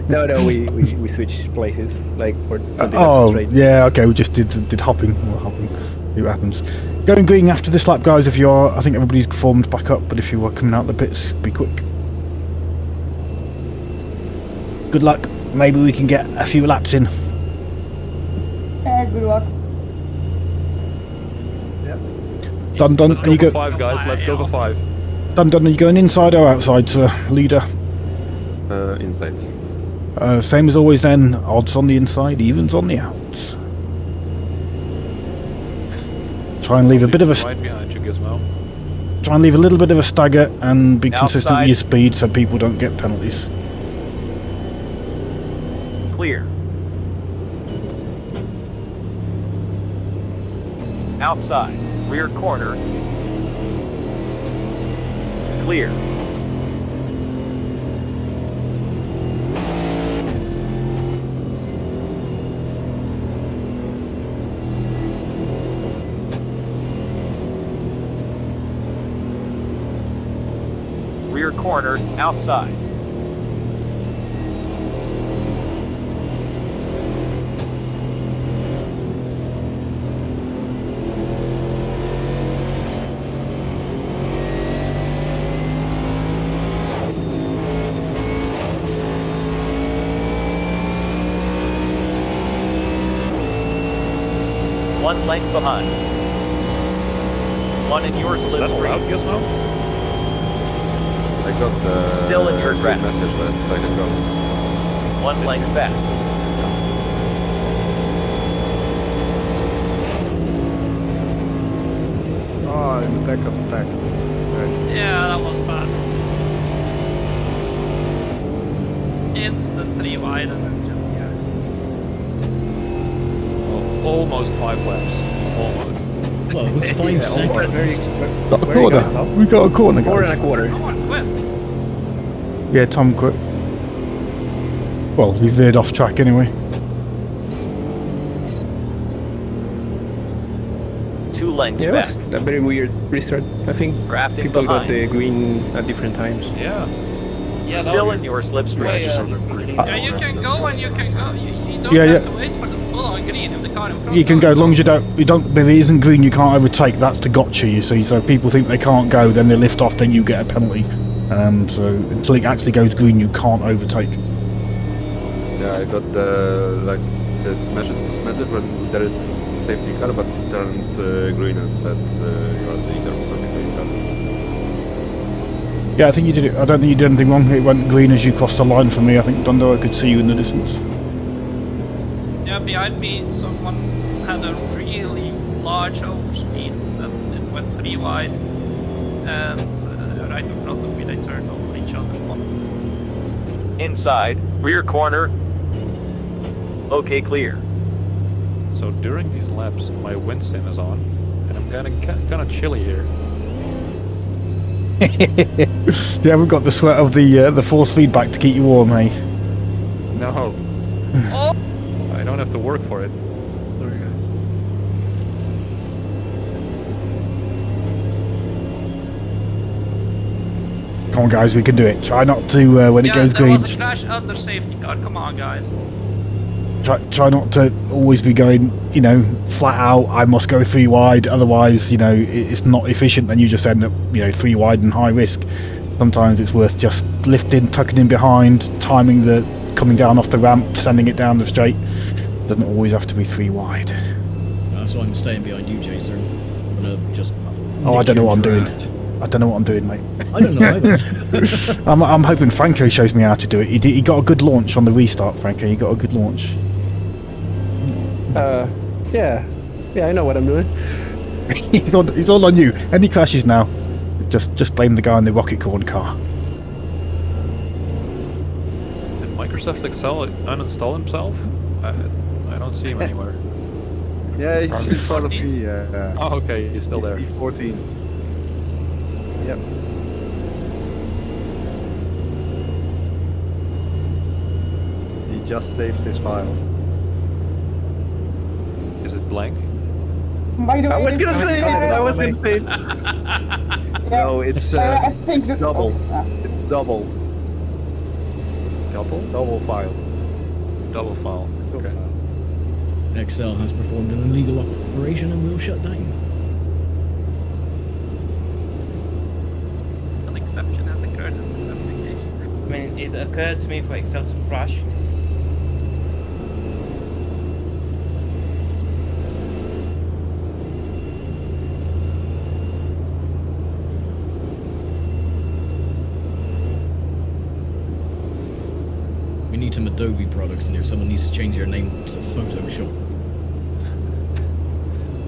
No, we switched places like for 20 laps Oh, straight. yeah, okay, we just did hopping. Well, hopping. See what happens. Going green after this lap, guys, if you are. I think everybody's formed back up, but if you are coming out the pits, be quick. Good luck. Maybe we can get a few laps in. Good luck. Dun, Let's go for 5, guys. Let's go for 5. Dun, are you going inside or outside, sir? Leader? Inside. Same as always then. Odds on the inside, evens on the outs. Try and leave a bit of a... Right behind you, Gizmo. Try and leave a little bit of a stagger and be consistent Outside. with your speed so people don't get penalties. Clear. Outside. Rear corner. Clear. Rear corner, outside. One length behind. One in your slipstream. Gizmo? I got the Still in your draft. message that I can go. One length back. Oh, in the back of the pack. Right. Yeah, that was bad. Instant 3 wide and then just, yeah. Almost 5 laps. Almost. Well, it was 5 seconds. Got a corner. We got a corner, guys. 4.25. No one quit. Yeah, Tom quit. Well, he veered off track anyway. 2 lengths Yeah, it back. was a very weird restart. I think Drafting people got behind. the green at different times. Yeah. Yeah, Still in your slipstream. Yeah, you can go and you can go. You don't Yeah, have yeah. to wait for the full on green if the car in front. You can go goes. as long as you don't. If it isn't green, you can't overtake. That's the gotcha, you see. So if people think they can't go, then they lift off. Then you get a penalty. So until it actually goes green, you can't overtake. Yeah, I got the this message when there is safety car, but it turned green and said you're the leader or something like that. Yeah, I think you did it. I don't think you did anything wrong. It went green as you crossed the line for me. I think Dundo, I could see you in the distance. Yeah, behind me, someone had a really large overspeed that it went 3 wide, and right in front of me they turned over each other. Inside. Rear corner. Okay, clear. So during these laps, my wind sim is on, and I'm getting kind of chilly here. You haven't got the sweat of the force feedback to keep you warm, eh? No. Oh! I don't have to work for it. Sorry, guys. Come on, guys, we can do it. Try not to when it goes there green. was a crash under safety car. Come on, guys. Try not to always be going, flat out. I must go 3 wide, otherwise, it's not efficient, and you just end up, 3 wide and high risk. Sometimes it's worth just lifting, tucking in behind, timing the coming down off the ramp, sending it down the straight. Doesn't always have to be 3 wide. That's why I'm staying behind you, Jason. I'm gonna just. Oh, I nick don't know your what I'm doing. draft. I don't know what I'm doing, mate. I don't know either. I'm hoping Franco shows me how to do it. He got a good launch on the restart, Franco. He got a good launch. Yeah, I know what I'm doing. He's all on you. Any crashes now, just blame the guy in the rocket corn car. Did Microsoft Excel uninstall himself? I don't see him anywhere. Yeah, he's in front of me. Oh, okay, he's still there. E14. Yep. He just saved his file. Is it blank? By the way, I was gonna say it. I was yeah, gonna say it. No, it's I think that- double. yeah. It's double. Double? Double file. Double file. Okay. XL has performed an illegal operation and will shut down. An exception has occurred in this application. I mean, it occurred to me for Excel to crash. We need some Adobe products in here. Someone needs to change their name to Photoshop.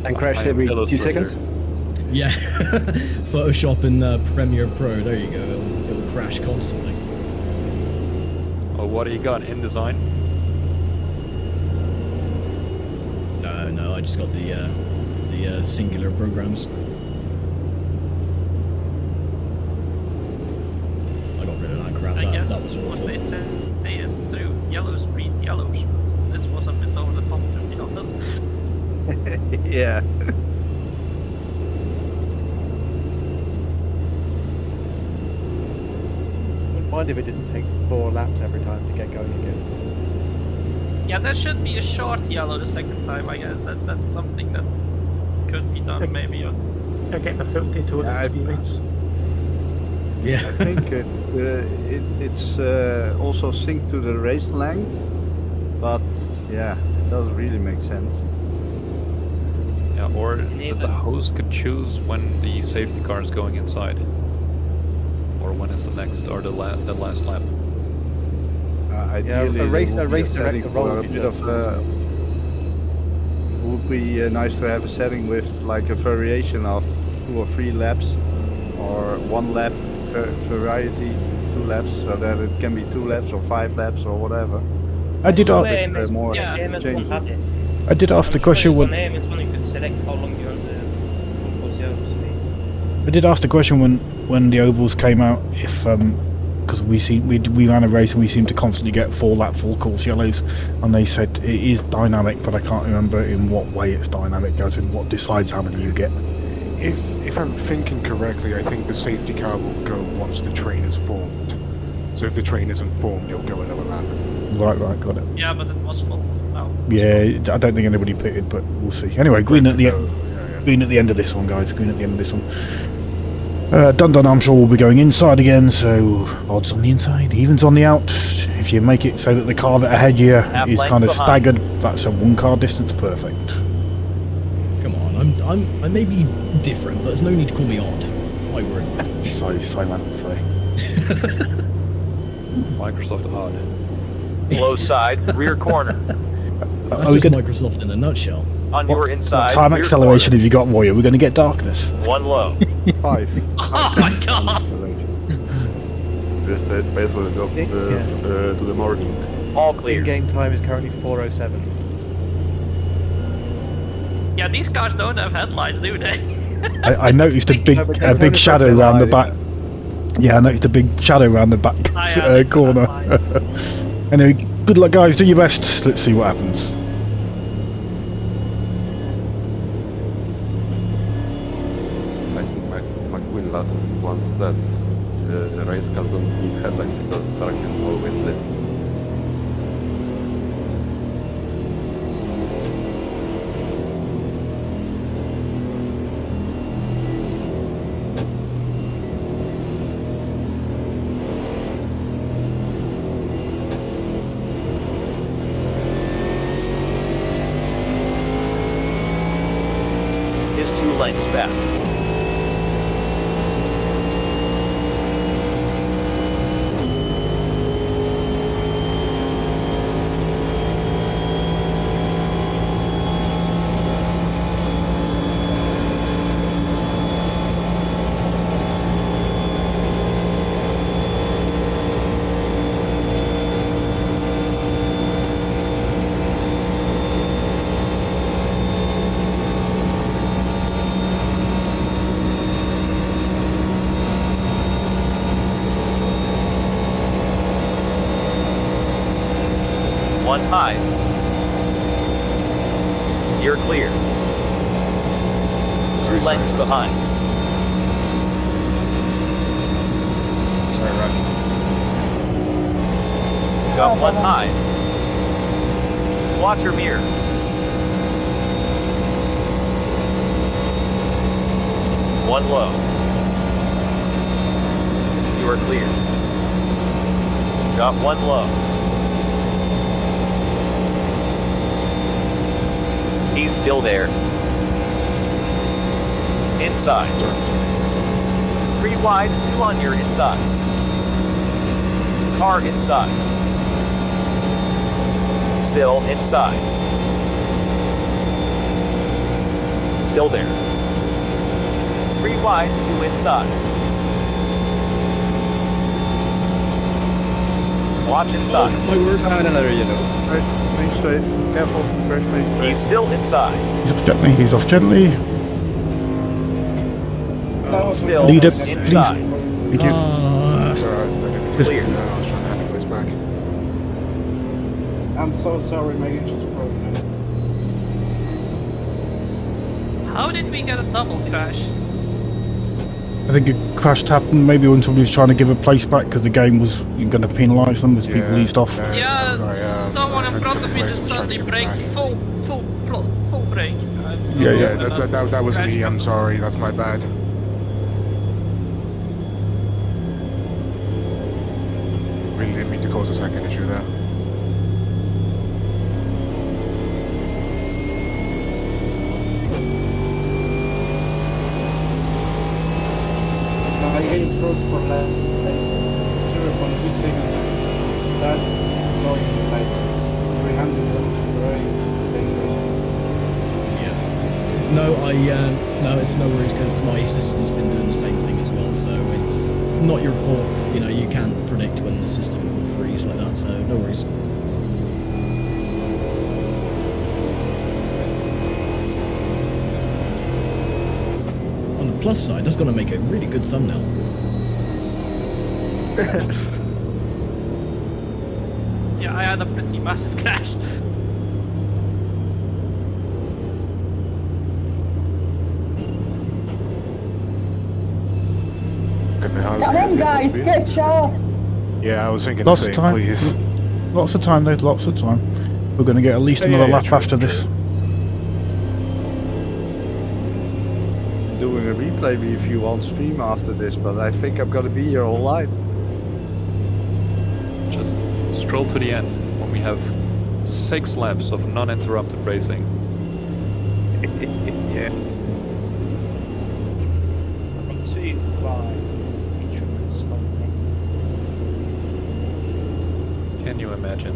And crash every 2 seconds? Yeah. Photoshop and Premiere Pro. There you go. It'll crash constantly. Oh, what do you got? InDesign? No, I just got the singular programs. I got rid of that crap. I guess that was what awful. they said is true. Yellows breed yellows. But this was a bit over the top, to be honest. Yeah. Wouldn't mind if it didn't take 4 laps every time to get going again. Yeah, there should be a short yellow the second time. I guess that's something that could be done maybe. You're getting a full Daytona experience. Yeah. I think it's also synced to the race length, but yeah, it doesn't really make sense. Yeah, or that the host could choose when the safety car is going inside, or when it's the next or the last lap. Ideally, a race there would be a director setting role for a would be bit of. It would be nice to have a setting with like a variation of 2 or 3 laps, or 1 lap variety, 2 laps, so that it can be 2 laps or 5 laps or whatever. I did ask. More changes. I did ask the question when. It's when you could select how long you want the full course yellow to be. I did ask the question when the ovals came out if because we ran a race and we seemed to constantly get 4 lap full course yellows, and they said it is dynamic, but I can't remember in what way it's dynamic, as in what decides how many you get. If I'm thinking correctly, I think the safety car will go once the train is formed. So if the train isn't formed, it'll go another lap. Right, got it. Yeah, but it was full now. Yeah, I don't think anybody pitted, but we'll see. Anyway, green at the end of this one, guys. Green at the end of this one. Dun, I'm sure we'll be going inside again, so odds on the inside, evens on the out. If you make it so that the car that ahead you is kind of staggered, that's a 1 car distance, perfect. Come on, I may be different, but there's no need to call me odd. My word. Sorry. Microsoft odd. Low side, rear corner. That's just Microsoft in a nutshell. On your inside, What time rear acceleration corner. have you got, Warrior? We're going to get darkness. 1 low. 5. Oh my god! Just basically go to the morning. All clear. In-game time is currently 4:07. Yeah, these cars don't have headlights, do they? I noticed a big shadow around the back. Yeah, I noticed a big shadow around the back corner. Anyway, good luck, guys. Do your best. Let's see what happens. I think McQueen once said race cars don't need headlights because the track is always lit. Is 2 lengths back. One high. You're clear. 2 lengths behind. Sorry, Rush. Got 1 high. Watch your mirrors. One low. You are clear. Got 1 low. He's still there. Inside. 3 wide, 2 on your inside. Car inside. Still inside. Still there. 3 wide, 2 inside. Watch inside. My word. Another yellow. Right, main straight. Careful. Crash main straight. He's still inside. He's off gently. Still Lead up, inside. Thank you. It's alright. Clear. I was trying to hand the place back. I'm so sorry, mate. You just froze me. How did we get a double crash? I think a crash happened maybe when somebody was trying to give a place back because the game was going to penalise them as people eased off. Yeah, someone in front of me just suddenly braked full brake. Yeah, that was me. I'm sorry. That's my bad. Really didn't mean to cause a second issue there. My game froze for like 0.2 seconds. That going like 300 kilometers per hour is dangerous. No, no, it's no worries because my system's been doing the same thing as well, so it's not your fault. You know, you can't predict when the system will freeze like that, so no worries. On the plus side, that's going to make a really good thumbnail. Yeah, I had a pretty massive crash. Come on, guys, catch up! Yeah, I was thinking Lots the of same, time. please. Lots of time, though. Lots of time. We're going to get at least another lap after this. Doing a replay review on stream after this, but I think I'm gonna be here all night. Just scroll to the end when we have 6 laps of non-interrupted racing. Yeah. Can you imagine?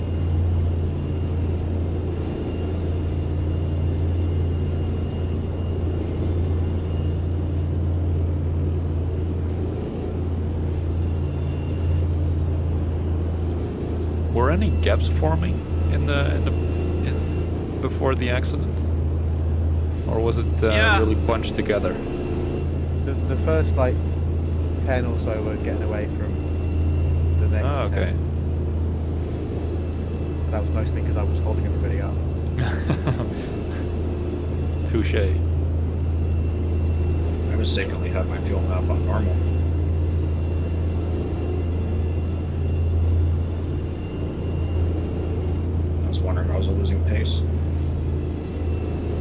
Were any gaps forming before the accident, or was it really bunched together? The first like 10 or so were getting away from the next. Oh, okay. 10. That was mostly because I was holding everybody up. Touché. I mistakenly had my fuel map on normal. I was wondering, I was losing pace.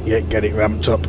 Yeah, get it ramped up.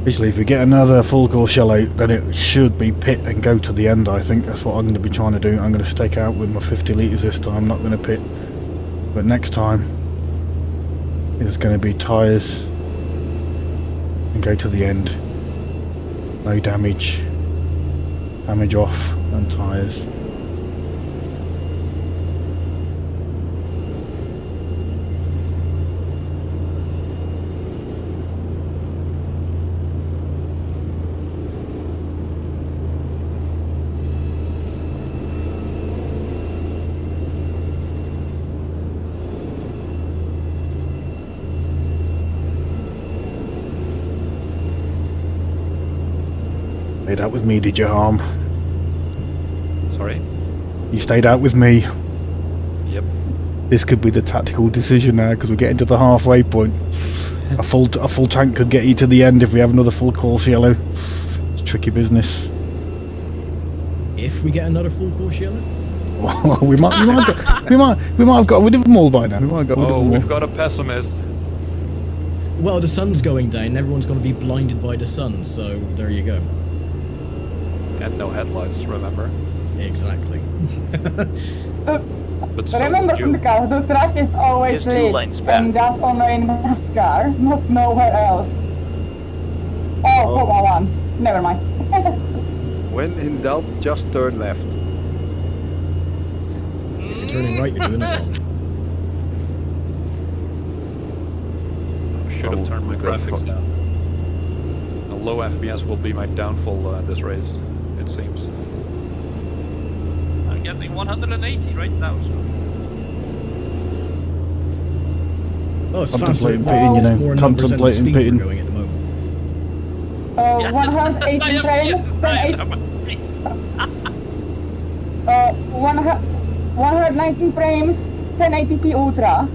Basically, if we get another full course shell out, then it should be pit and go to the end. I think that's what I'm going to be trying to do. I'm going to stake out with my 50 litres this time. I'm not going to pit, but next time it's going to be tyres and go to the end. No damage, damage off, and tyres. Stayed out with me, did you, Harm? Sorry? You stayed out with me. Yep. This could be the tactical decision now because we're getting to the halfway point. a full tank could get you to the end if we have another full course yellow. It's tricky business. If we get another full course yellow? we might have got rid of them all by now. We've got a pessimist. Well, the sun's going down. Everyone's going to be blinded by the sun. So there you go. And no headlights, remember? Exactly. But so Remember, you. the track is always lit, and that's only in Nascar, not nowhere else. Oh, come on. Never mind. When in doubt, just turn left. If you're turning right, you're doing it wrong. Should have turned my graphics down. A low FPS will be my downfall this race, it seems. I'm getting 180 right now. So. Oh, it's Contemplating faster. pitting, you It's know. more numbers than the Contemplating speed pitting. we're going at the moment. 180 frames, 119 frames, 1080p Ultra.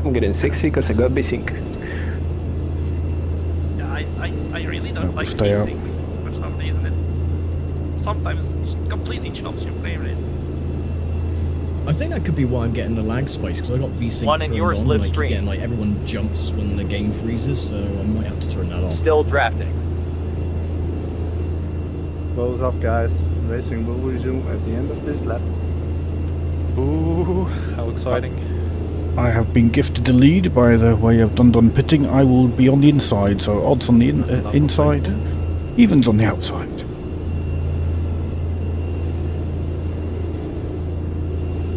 I'm getting 60 because I got V-Sync. Yeah, I really don't like stay out. these things for some reason. It sometimes it completely chops your frame rate. I think that could be why I'm getting the lag spikes, because I got VSync One in turned your on, slipstream. Again, like everyone jumps when the game freezes, so I might have to turn that off. Still drafting. Close up, guys. Racing will resume at the end of this lap. Ooh, how exciting. I have been gifted the lead by the way I've done pitting. I will be on the inside, so odds on the inside, evens on the outside.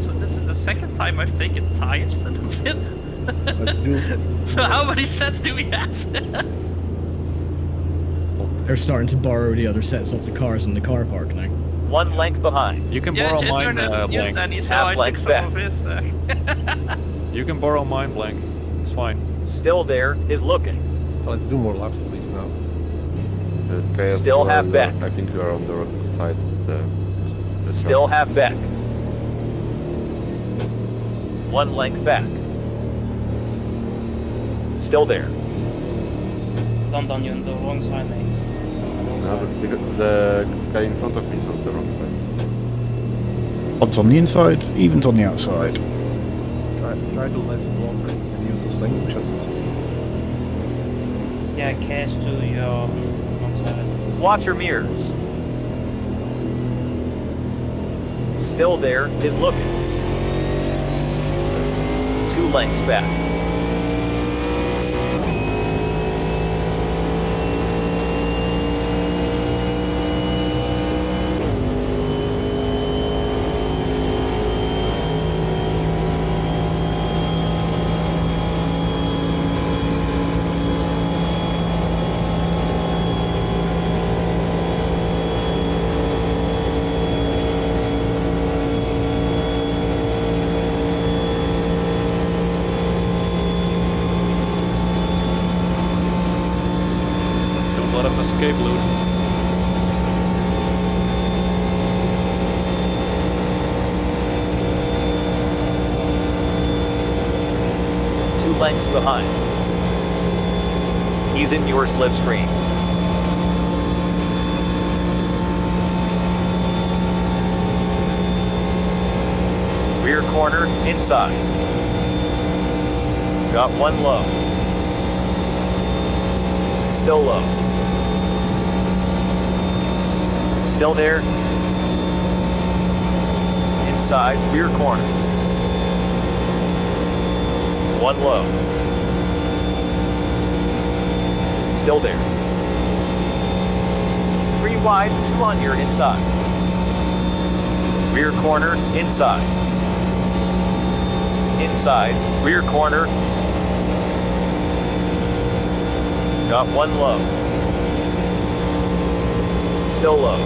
So this is the second time I've taken tires in a bit. So how many sets do we have? They're starting to borrow the other sets off the cars in the car park now. 1 length behind. You can Yeah, borrow Jinder mine, never used Blank. any, so Half I took length some back. of his. You can borrow mine, Blank. It's fine. Still there, is looking. Let's do more laps, please, now. Chaos, Still you are half on back. I think you are on the wrong side. The Still half back. 1 length back. Still there. Don't on you on the wrong side, mate. No, but because the guy in front of me is on the wrong side. Odds on the inside, evens on the outside. Try to less block and use the sling shots. Yeah, cast to your wrong side. Watch your mirrors. Still there, is looking. 2 lengths back. Don't let him escape, Luke. Two lengths behind. He's in your slipstream. Rear corner, inside. Got 1 low. Still low. Still there. Inside, rear corner. 1 low. Still there. 3 wide, 2 on your inside. Rear corner, inside. Inside, rear corner. Got 1 low. Still low.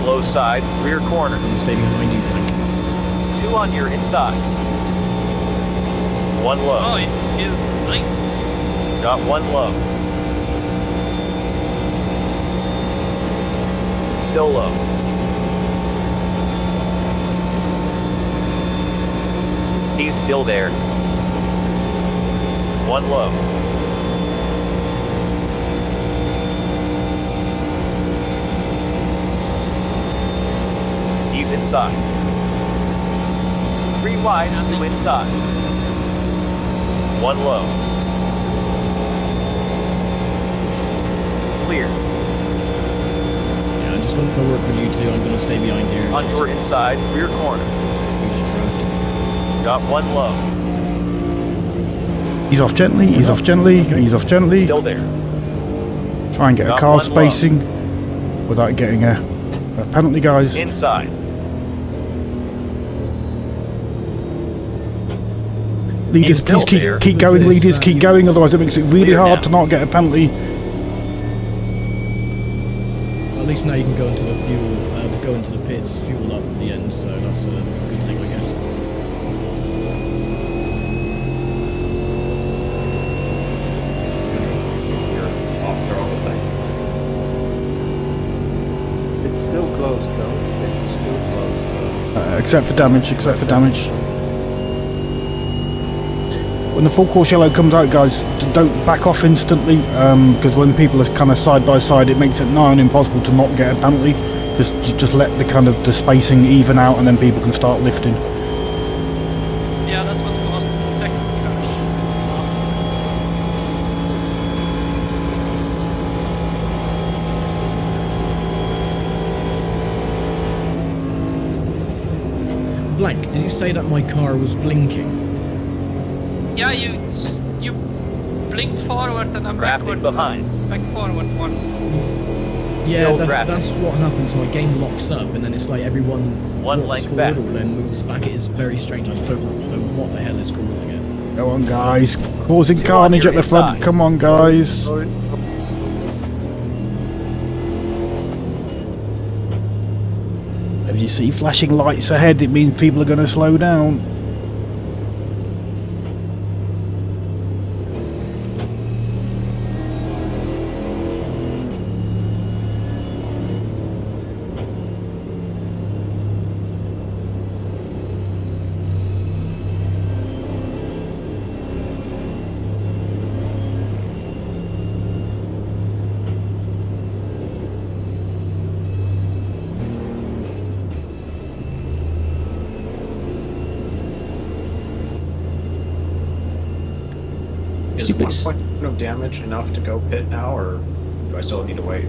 Low side, rear corner. Stay behind you, Blank. 2 on your inside. 1 low. Oh, Right. Got one low. Still low. He's still there. One low. He's inside. 3 wide to inside. One low. Clear. Yeah, I'm just going to work with you two. I'm going to stay behind here. On your inside, rear corner. Got one low. He's off gently, he's off gently, he's off gently. Still there. Try and get Got a car one low. spacing without getting a penalty, guys. Inside. Leaders, please keep going, leaders, keep going, otherwise it makes it really hard to not get a penalty. At least now you can go into the fuel, go into the pits, fuel up for the end, so that's a good thing, I guess. Off throttle thing. It's still close though. It's still close. Except for damage, except for damage. When the full course yellow comes out, guys, don't back off instantly, because when people are kind of side by side, it makes it nigh on impossible to not get a penalty. Just let the kind of the spacing even out, and then people can start lifting. Yeah, that's what caused the second crash. Blank, did you say that my car was blinking? Yeah, you blinked forward and I'm backward. Behind. Back forward once. Yeah, that's what happens. My game locks up, and then it's like everyone One walks length forward back. or then moves back. It is very strange. I don't know what the hell is causing it. Go on, guys, causing Two carnage on at the your front. inside. Come on, guys. If you see flashing lights ahead, it means people are going to slow down. Is 1 point of damage enough to go pit now, or do I still need to wait?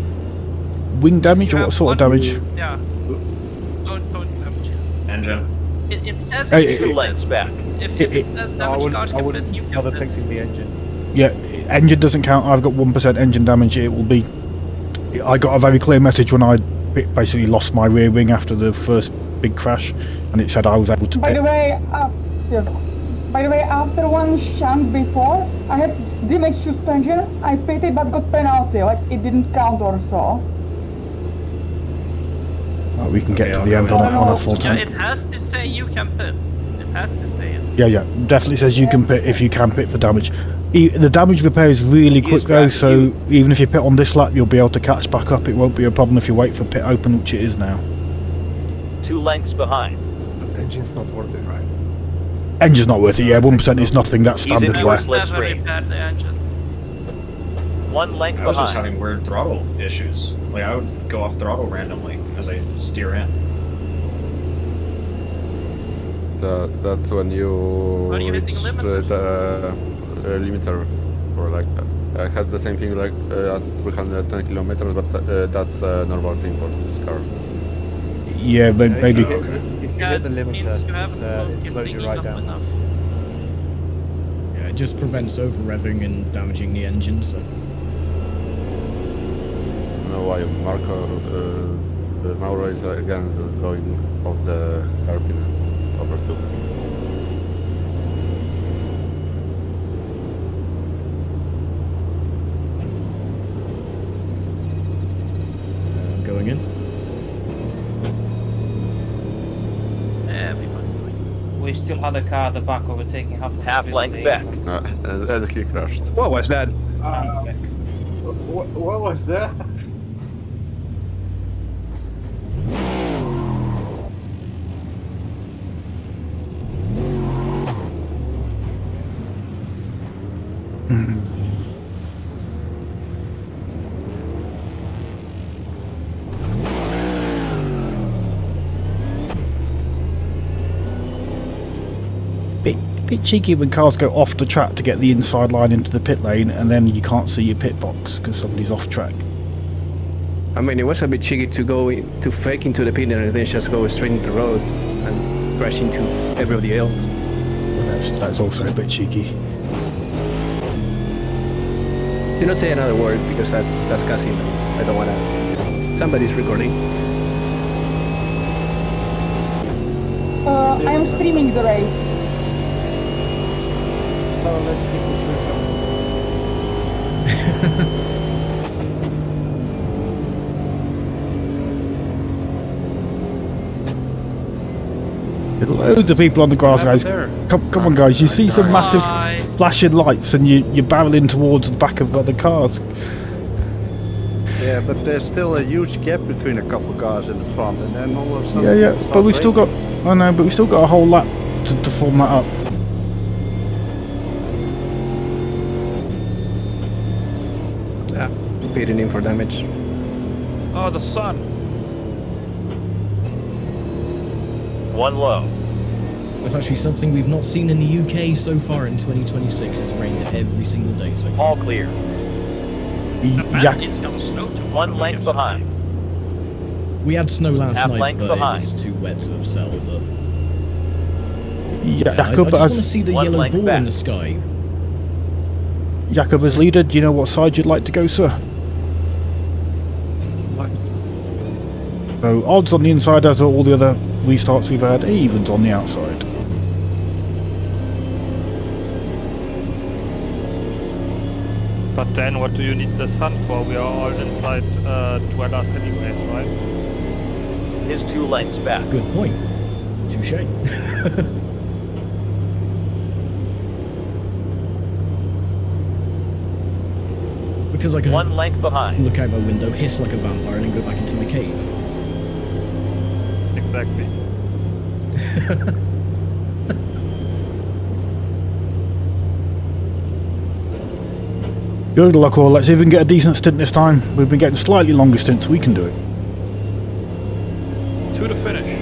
Wing damage or what sort of damage? Yeah. Don't damage. Engine. It says Hey, it Two lengths back. If it says damage cars I can wouldn't pit, you can bother pit. fixing the engine. Yeah, engine doesn't count. I've got 1% engine damage. It will be. I got a very clear message when I basically lost my rear wing after the first big crash, and it said I was able to By pit. the way, after one shunt before, I had damaged suspension. I pitted but got penalty. Like it didn't count or so. Oh, we can get to I'll the go end in. on a full Yeah, tank. it has to say you can pit. It has to say it. Yeah, definitely says you can pit if you can pit for damage. The damage repair is really quick though, so even if you pit on this lap, you'll be able to catch back up. It won't be a problem if you wait for pit open, which it is now. 2 lengths behind. But engine's not worth it, right? Engine's not worth it. Yeah, 1% is nothing. That's He's in standard your wear. slipstream. Repair the engine. 1 length I was just behind. having weird throttle issues. Like I would go off throttle randomly as I steer in. That's when you Are you hitting reach limiter? the limiter, or like I had the same thing like at 310 kilometers, but that's a normal thing for this car. Yeah, but If maybe. you hit the Means you limiter, haven't it slows you right down. enough. Yeah, it just prevents over revving and damaging the engine. So I don't know why Mauro is again going off the hairpin. It's over too. going in. Everybody. we still had a car at the back overtaking half length back. And he crashed. What was that? What was that? Bit cheeky when cars go off the track to get the inside line into the pit lane, and then you can't see your pit box because somebody's off track. I mean, it was a bit cheeky to go to fake into the pit and then just go straight into the road and crash into everybody else. Well, that's also a bit cheeky. Do not say another word because that's casino. I don't wanna. Somebody's recording. I am streaming the race. So let's keep this Loads of people on the grass, guys. Come on, guys. You see some massive flashing lights, and you're barreling towards the back of other cars. Yeah, but there's still a huge gap between a couple cars in the front, and then all of a sudden. Yeah, but we still got. I know, but we still got a whole lap to form that up. Yeah, pitting in for damage. Oh, the sun. One low. That's actually something we've not seen in the UK so far in 2026. It's rained every single day so far. All clear. It's gonna snow tomorrow. 1 length behind. We had snow last Half night, length but behind. it was too wet to sell. But Jakob, I just want to see the One yellow length ball back. in the sky. Jakob, as leader, do you know what side you'd like to go, sir? Left. So odds on the inside, as are all the other restarts we've had, evens on the outside. But then what do you need the sun for? We are all inside dwellers anyways, right? Is 2 lengths back. Good point. Touche. Because I can 1 length behind. look out my window, hiss like a vampire, and then go back into my cave. Exactly. Good luck, all. Let's see if we can get a decent stint this time. We've been getting slightly longer stints. We can do it. To the finish.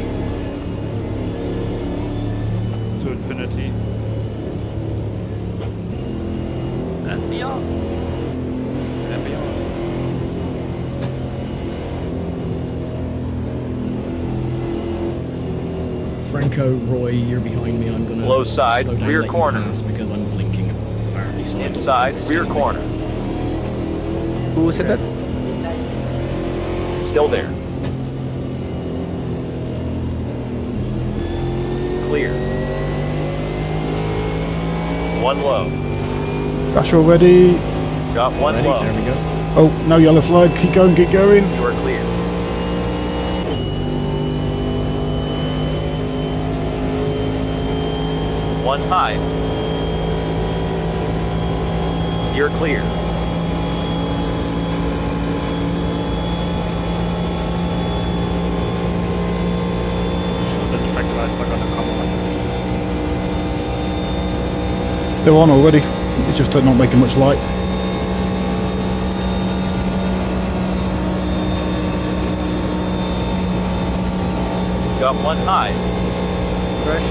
To infinity. And beyond. And beyond. Franco, Roy, you're behind me. I'm gonna Low side, slow down, rear let you corner. pass because I'm blinking. Apparently, so I don't Inside, rear escape. corner. Who said that? Still there. Clear. 1 low. Crash already. Got 1 Ready? low. There we go. Oh, no yellow flag. Keep going, keep going. You are clear. One high. You're clear. So the track lights are gonna come on. They're on already. It's just they're not making much light. Got 1 high. Crash.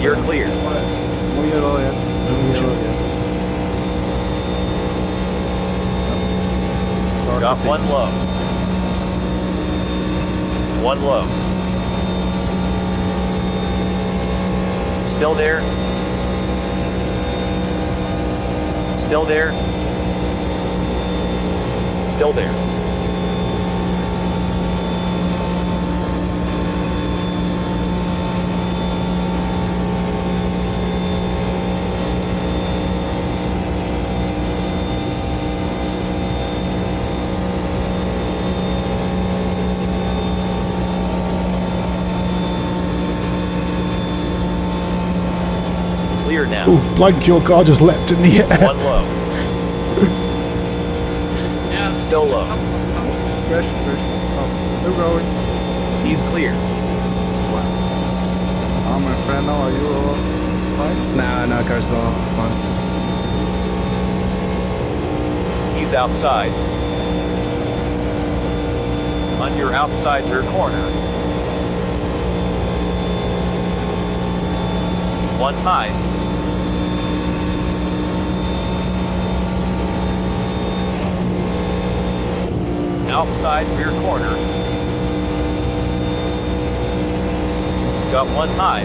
You're clear. Muy yellow, yeah. Muy yellow, yeah. Got 1 low. 1 low. Still there. Still there. Still there. now. Oh, blank, your car just leapt in the air. One low. Yeah. Still low. Crash. Oh, still going. He's clear. Oh, my friend, now are you all right? No, car's going on. He's outside. On your outside rear corner. One high. Outside rear corner. Got one high.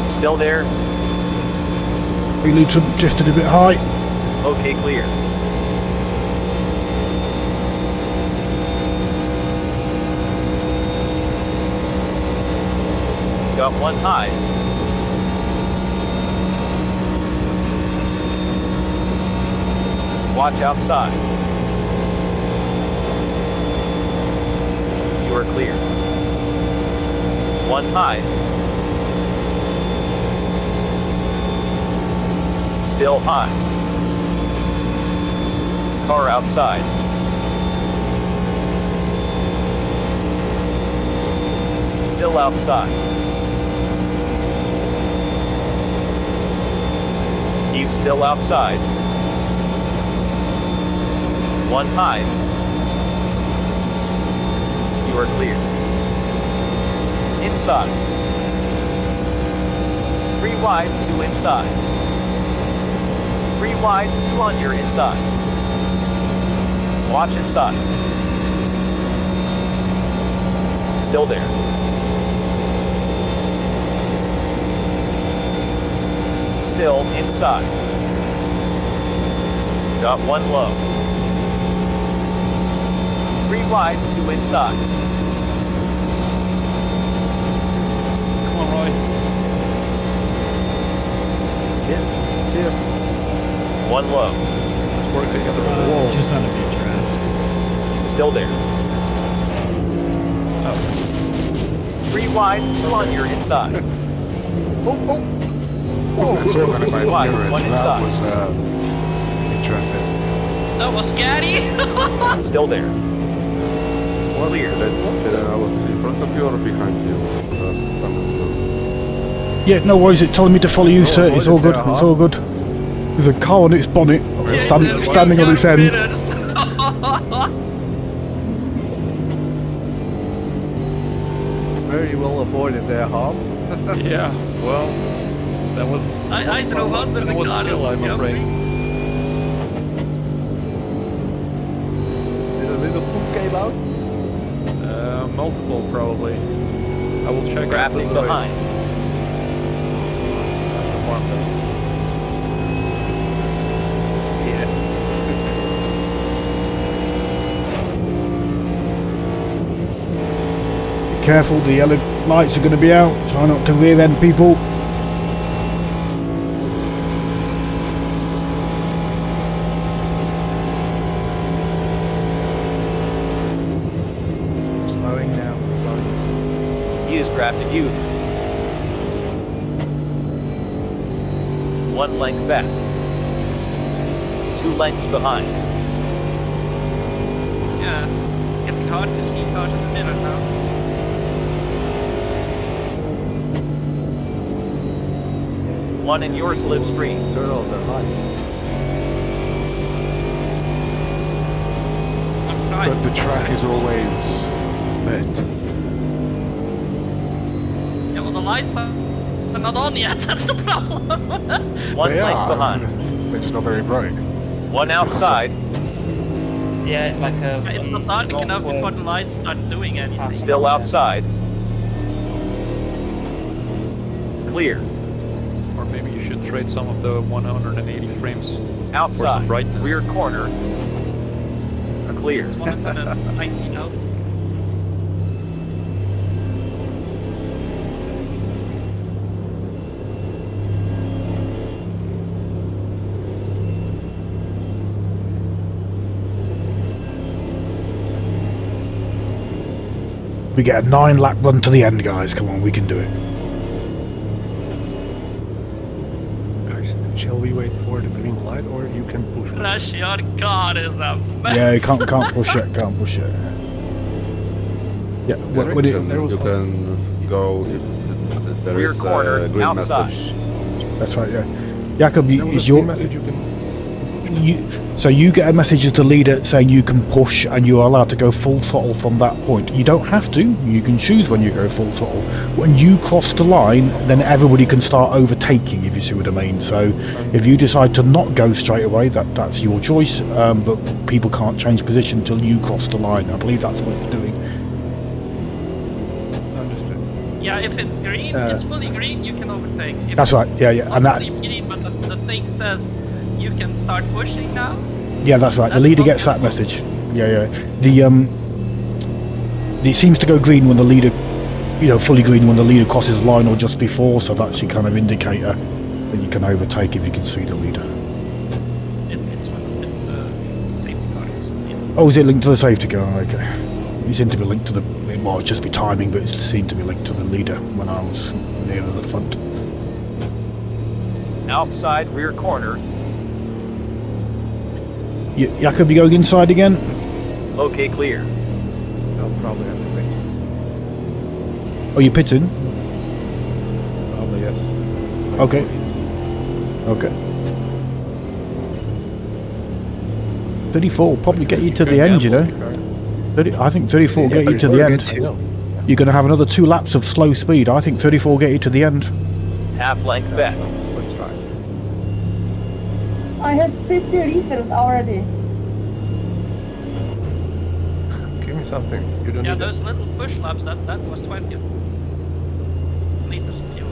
Still there. Really drifted a bit high. Okay, clear. Got one high. Watch outside. You are clear. One high. Still high. Car outside. Still outside. He's still outside. One high. You are clear. Inside. 3 wide, 2 inside. 3 wide, 2 on your inside. Watch inside. Still there. Still inside. Got one low. 3 wide, 2 inside. Come on, Roy. Yeah, cheers. One low. Let's work together on the wall. Just had a bit draft. Still there. Oh. 3 wide, 2 on your inside. Oh. Talking about Wide, mirrors, one that inside. was interesting. That was scary. Still there. Clear. I was in front of you or behind you? Because I'm not sure. Yeah, no worries, it's telling me to follow you, sir. It's all good, it's all good. There's a car on its bonnet, standing on its end. Very well avoided there, Harm. Yeah, well, that was. I drove under the car. Skill, I'm afraid. Did a little poop came out? Multiple probably. I will check. Drafting behind. Be careful, the yellow lights are going to be out. Try not to rear end people. Slowing down, slowing. He has drafted you. 1 length back. 2 lengths behind. Yeah, it's getting hard to see cars in the mirror now. One in your slipstream. Turn off the lights. I'm trying. But the track is always lit. Yeah, well, the lights are not on yet. That's the problem. 1 They length are. behind. They're just not very bright. 1 outside. Yeah, it's like a. It's not dark enough before the lights start doing anything. Still outside. Clear. Or maybe you should trade some of the 180 frames for some Outside. brightness. Rear corner. Clear. It's 190 now. We get a 9 lap run to the end, guys. Come on, we can do it. Shall we wait for the green light, or you can push? Rush your car is a mess. Yeah, you can't push it. Can't push it. Yeah, what you can go if there Rear is corner, a green outside. message. That's right. Yeah, Jakob, is your message you can? so you get a message as the leader saying you can push and you are allowed to go full throttle from that point. You don't have to. You can choose when you go full throttle. When you cross the line, then everybody can start overtaking. If you see what I mean. So if you decide to not go straight away, that's your choice. But people can't change position until you cross the line. I believe that's what it's doing. Yeah, if it's green, it's fully green, you can overtake. If That's right. Yeah, yeah, and that. Fully green, but the thing says you can start pushing now. Yeah, that's right. The leader gets that message. Yeah, yeah. It seems to go green when the leader, fully green when the leader crosses the line or just before. So that's your kind of indicator that you can overtake if you can see the leader. It's when the safety car is. Oh, is it linked to the safety car? Okay. It seemed to be linked to the. Well, it's just be timing, but it seemed to be linked to the leader when I was near the front. Outside rear corner. Jakob, you going inside again? Okay, clear. I'll probably have to pit. Oh, you're pitting? Probably yes. Okay. Okay. 34 will probably get you to the end, you know. I think 34 will get you to the end. You're going to have another 2 laps of slow speed. I think 34 will get you to the end. Half length back. Let's try. I have 50 liters already. Give me something. You don't Yeah, need those little push laps, that was 20 liters of fuel.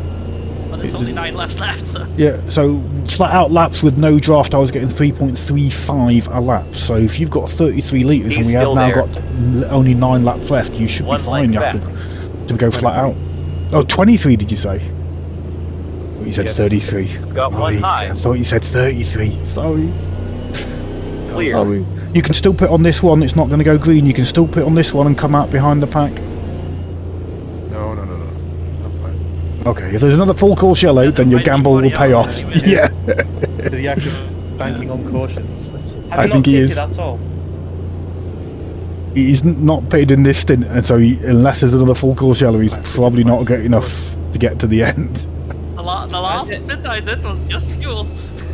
But it's only 9 laps left, so. Yeah, so flat out laps with no draft, I was getting 3.35 a lap. So if you've got 33 litres and we have now got only 9 laps left, you should be fine, Jakob, to go flat out. Oh, 23 did you say? You said 33. Got one high. I thought you said 33. Sorry. Clear. Sorry. You can still put on this one, it's not going to go green. You can still put on this one and come out behind the pack. No. I'm fine. Okay, if there's another full course yellow, then your gamble will pay off. Yeah. Is he actually banking on cautions? I think he is. That's all. He's not pitted in this stint, and so unless there's another full course yellow, he's probably not getting enough to get to the end. The last bit I did was just fuel.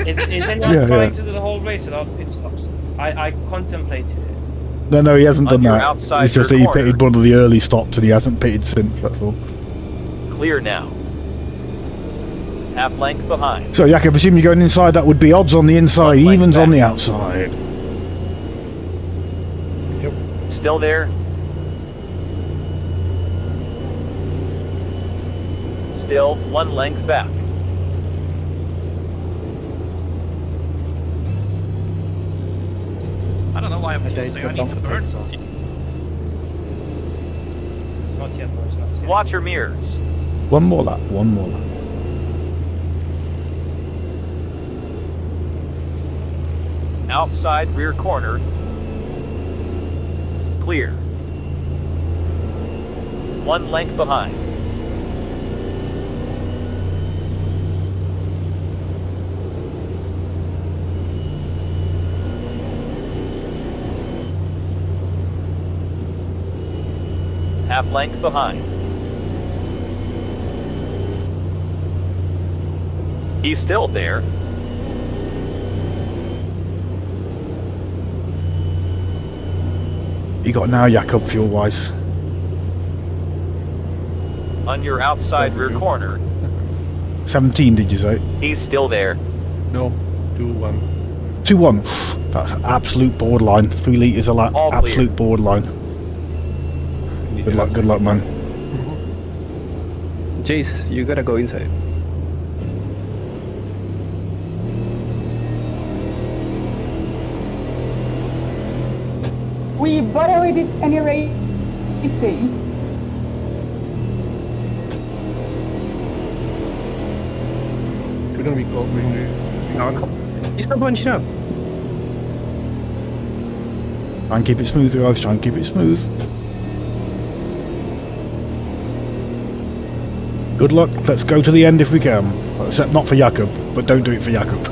Is anyone trying to do the whole race without pit stops? I contemplated it. No, he hasn't done that. Outside It's just that he pitted one of the early stops and he hasn't pitted since, that's all. Clear now. Half length behind. So, Jakob, assume you're going inside, that would be odds on the inside, evens on the outside. Yep. Still there. Still 1 length back. I don't know why I'm saying I need to burn something. Not yet, boys, not yet. Watch your mirrors. One more lap. Outside rear corner. Clear. 1 length behind. Half length behind. He's still there. You got now, Jakob, fuel wise. On your outside rear corner. 17, did you say? He's still there. No, 2-1. 2-1. That's absolute borderline. 3 litres a lap. All Absolute clear. borderline. Good luck, man. Jace, you gotta go inside. We barely did any racing. We're gonna be called green. He's not bunching up. Try and keep it smooth, guys. Try and keep it smooth. Good luck. Let's go to the end if we can. except not for Jakob, but don't do it for Jakob.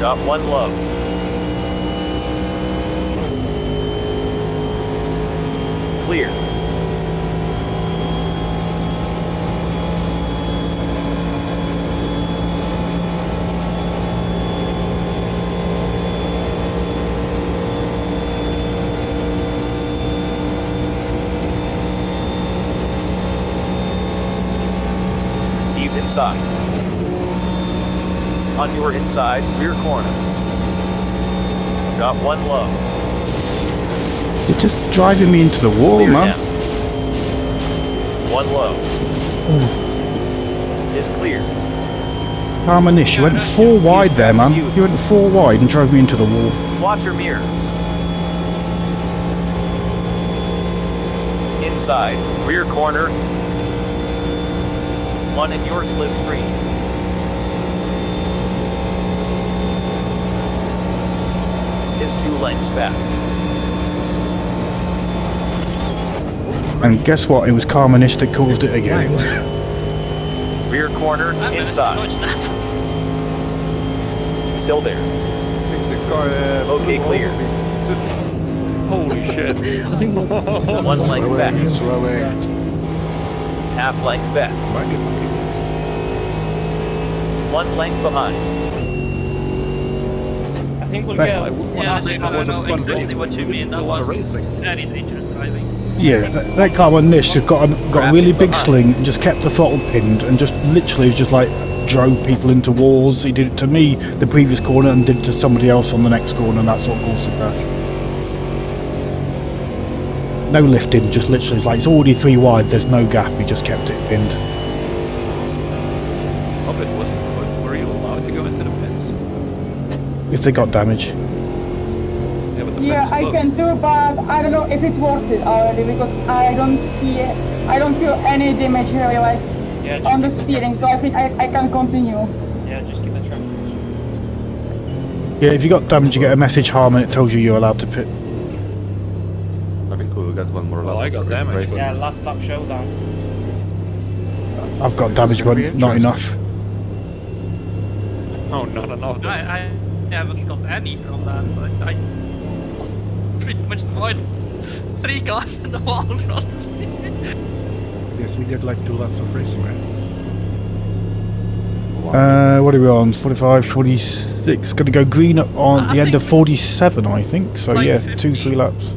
Got one low. Clear. He's inside. On your inside, rear corner. Got one low. You're just driving me into the wall, Clear man. now. One low. Is clear. Harmonish, you went 4 wide there, man. You went 4 wide and drove me into the wall. Watch your mirrors. Inside, rear corner. One in your slipstream. Is 2 lengths back. And guess what? It was Carmonish that caused it again. Rear corner, inside. Still there. Okay, clear. Holy shit. I think 1 length back. Half length back. 1 length behind. I think we'll That- get. Yeah, I know exactly what you mean. That was very dangerous driving. Yeah, that Carmonish has got a really big sling and just kept the throttle pinned and just literally just like drove people into walls. He did it to me the previous corner and did it to somebody else on the next corner, and that's what caused the crash. No lifting, just literally it's like it's already 3 wide, there's no gap, he just kept it pinned. Oh, but were you allowed to go into the pits? If they got damage. Yeah, but the Yeah, pits I closed. can do, but I don't know if it's worth it already because I don't feel any damage really like Yeah, just on the keep steering, so I think I can continue. Yeah, just keep the track. Yeah, if you got damage you get a message harm and it tells you you're allowed to pit. I think we'll get one more lap. Oh, I got damage. Yeah, last lap showdown. I've got damage but not enough. Oh, not enough. Then. I haven't got any from that. So I pretty much avoid 3 cars in the wall in front of me. Yes, we get like 2 laps of racing, right? What are we on? 45, 46. Gonna go green on the end of 47, I think. So like yeah, 50. 2-3 laps.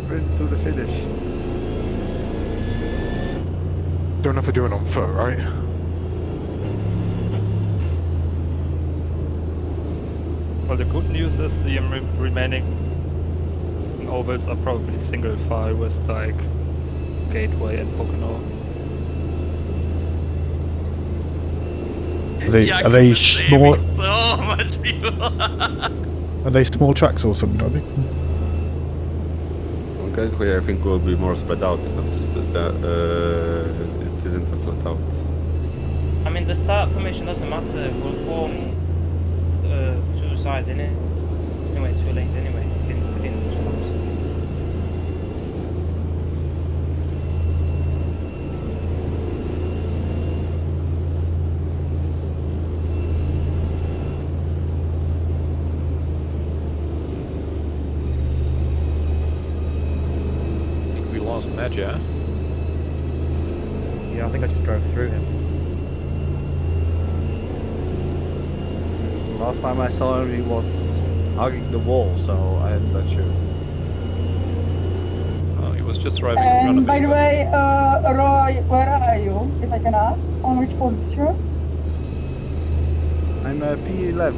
Sprint to the finish. Don't have to do it on foot, right? Well, the good news is the remaining ovals are probably single file with like Gateway and Pocono. Are they small? So much people. Are they small tracks or something? Are they? On Gateway, I think will be more spread out because it isn't a flat out. I mean, the start formation doesn't matter. We'll form 2 sides in it. Anyway, 2 lanes anyway within 2 laps. I think we lost Medja. Yeah, I think I just drove through him. Last time I saw him, he was hugging the wall, so I'm not sure. Oh, he was just driving in front And of by me. the way, Roy, where are you? If I can ask, on which position? I'm P11.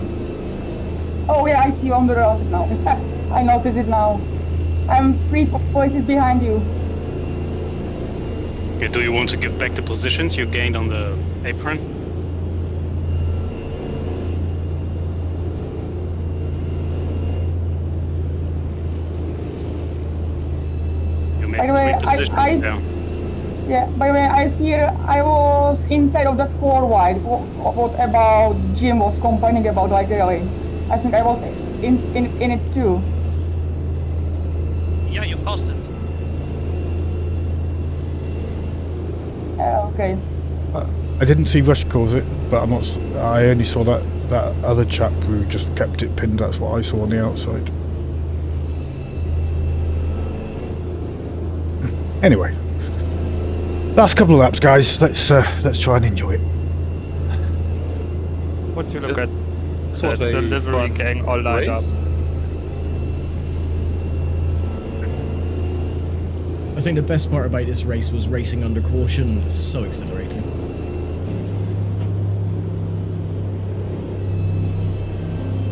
Oh yeah, I see you on the road now. I notice it now. I'm 3 voices behind you. Okay, do you want to give back the positions you gained on the apron? You made By the way, 3 positions down. Yeah, by the way, I fear I was inside of that 4 wide. What about Jim was complaining about, like, really? I think I was in it too. Yeah, you caused it. Okay. I didn't see Rush cause it, but I'm not. I only saw that other chap who just kept it pinned. That's what I saw on the outside. Anyway, last couple of laps, guys. Let's try and enjoy it. Would you look at This the was a delivery fun gang all lined up? race. I think the best part about this race was racing under caution. It's so exhilarating.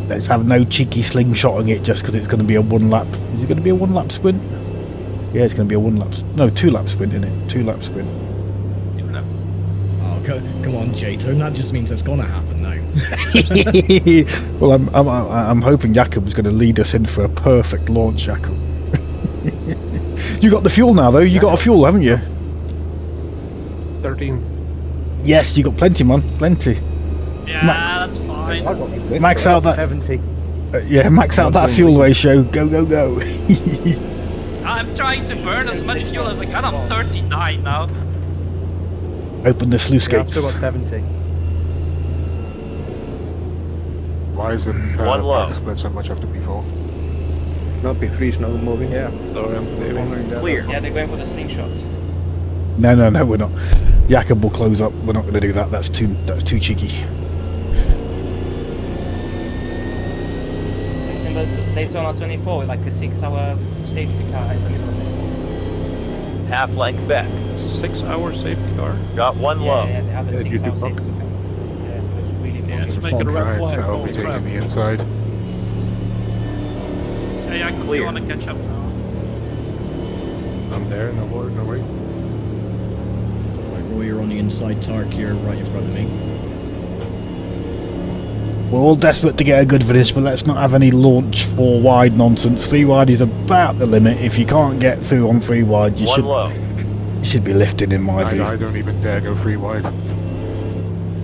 Let's have no cheeky slingshotting it just because it's going to be a 1 lap. Is it going to be a 1 lap sprint? Yeah, it's going to be a 1 lap. No, 2 lap sprint, isn't it? 2 lap sprint. Oh, come on, J-Tone. That just means it's gonna happen now. Well, I'm hoping Jakob's going to lead us in for a perfect launch, Jakob. You got the fuel now, though. You got a fuel, haven't you? 13. Yes, you got plenty, man. Plenty. Yeah, that's fine. Max out that 70. Yeah, max out that fuel ratio. Go, go, go. I'm trying to burn as much fuel as I can. I'm 39 now. Open the sluice Yeah, I've gates. still got 70. Why is the One low. back split so much after P4? No, P3 is now moving. Yeah. Sorry, I'm leaving. Clear. Yeah, they're going for the slingshots. No, we're not. Jakob will close up. We're not going to do that. That's too cheeky. It's in the Daytona 24 with like a 6-hour safety car in the middle of it. Half length back. 6-hour safety car. Got one low. Yeah, they have a 6-hour safety car. Yeah, it was really Let's fun. make it a red Alright, flag. I'll Holy be taking crap. the inside. Yeah, I Clear. want to catch up now. I'm there, no worry, no worry. Right, Roy, you're on the inside, Tark, you're right in front of me. We're all desperate to get a good finish, but let's not have any launch 4 wide nonsense. 3 wide is about the limit. If you can't get through on 3 wide, you should be lifting, in my view. I don't even dare go 3 wide.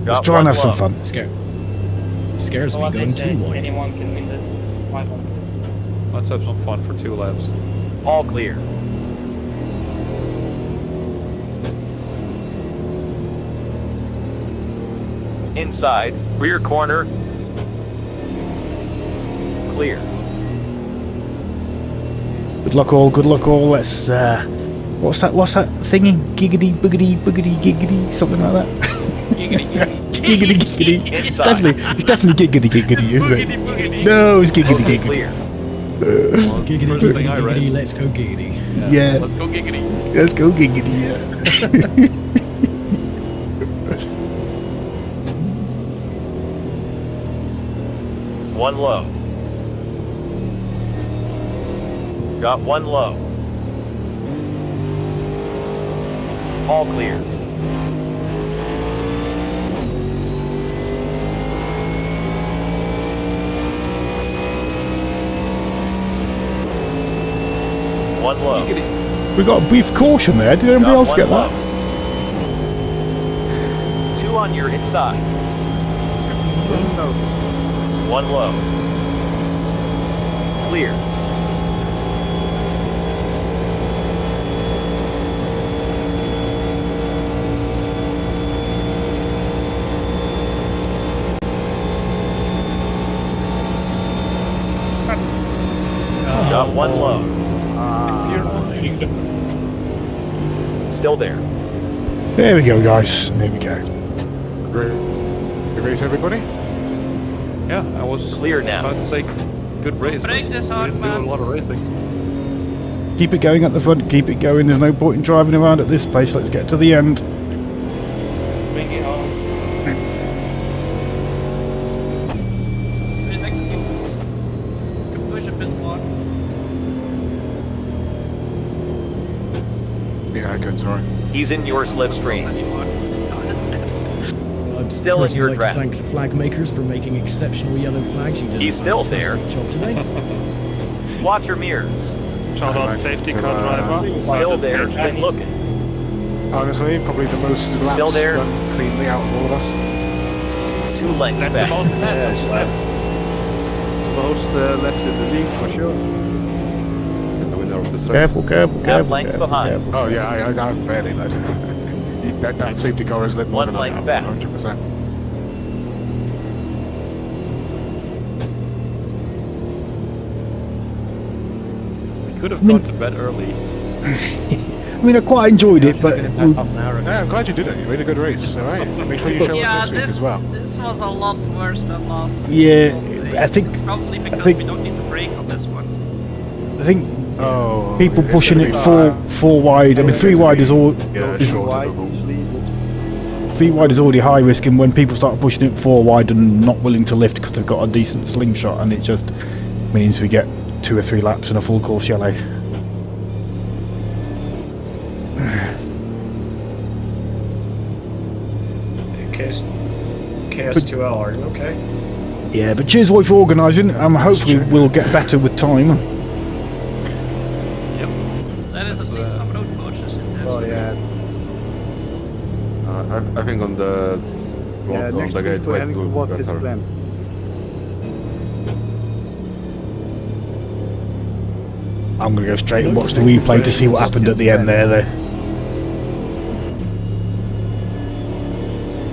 Let's try and have some fun. Scares So me what they going say, 2 wide. anyone can win the 500. Let's have some fun for 2 laps. All clear. Inside, rear corner. Clear. Good luck all, good luck all. Let's what's that thingy? Giggity boogity boogity giggity, something like that. Giggity giggity. It's definitely giggity giggity, isn't it? No, it's giggity giggity. Clear. Giggity, first thing I read. giggity, let's go giggity. Yeah. Let's go giggity. Let's go giggity, yeah. One low. Got one low. All clear. One low. We got a brief caution there. Did anybody else get that? Two on your inside. One low. Clear. Got one low. Still there. There we go, guys. There we go. Great race, everybody. Yeah, I was clear now. About to say good race. Break this hard, we didn't do a lot of racing. Keep it going at the front. Keep it going. There's no point in driving around at this pace. Let's get to the end. Bring it home. I think you can push a bit more. Yeah, I could, sorry. He's in your slipstream. I'd Still in your like draft. to thank the flag makers for making exceptional yellow flags. You did He's a still fantastic job today. Watch your mirrors. Shout out safety car driver. Still there, just looking. Honestly, probably the most laps Still there? done cleanly out of all of us. 2 lengths That's back. the most laps. Most laps in the lead for sure. The winner of this race. Careful, careful, Half careful. length careful, behind. careful. Oh yeah, I barely led. that safety car has led more 1 than I length have, back. 100%. We could have gone to bed early. I mean, I quite enjoyed it, but Half an hour ago. Yeah, I'm glad you did it. You made a good race. All right. Make sure you show Yeah, us next week as well. this was a lot worse than last. yeah, I think Probably because think- we don't need to brake on this one. I think Oh, people it's pushing gonna it be- four wide. I mean, 3 wide is all. Yeah, is- short Wide, oval. usually. 3 wide is already high risk, and when people start pushing it 4 wide and not willing to lift because they've got a decent slingshot, and it just means we get 2 or 3 laps in a full course yellow. KS2L, are you okay? Yeah, but cheers, Roy, for organising. Hopefully we'll get better with time. There is at least some road courses in there. Oh yeah. I think on the Yeah, on next the week gateway we're it heading will towards be this better. plan. I'm going to go straight and watch the replay to see what happened at the end there, though.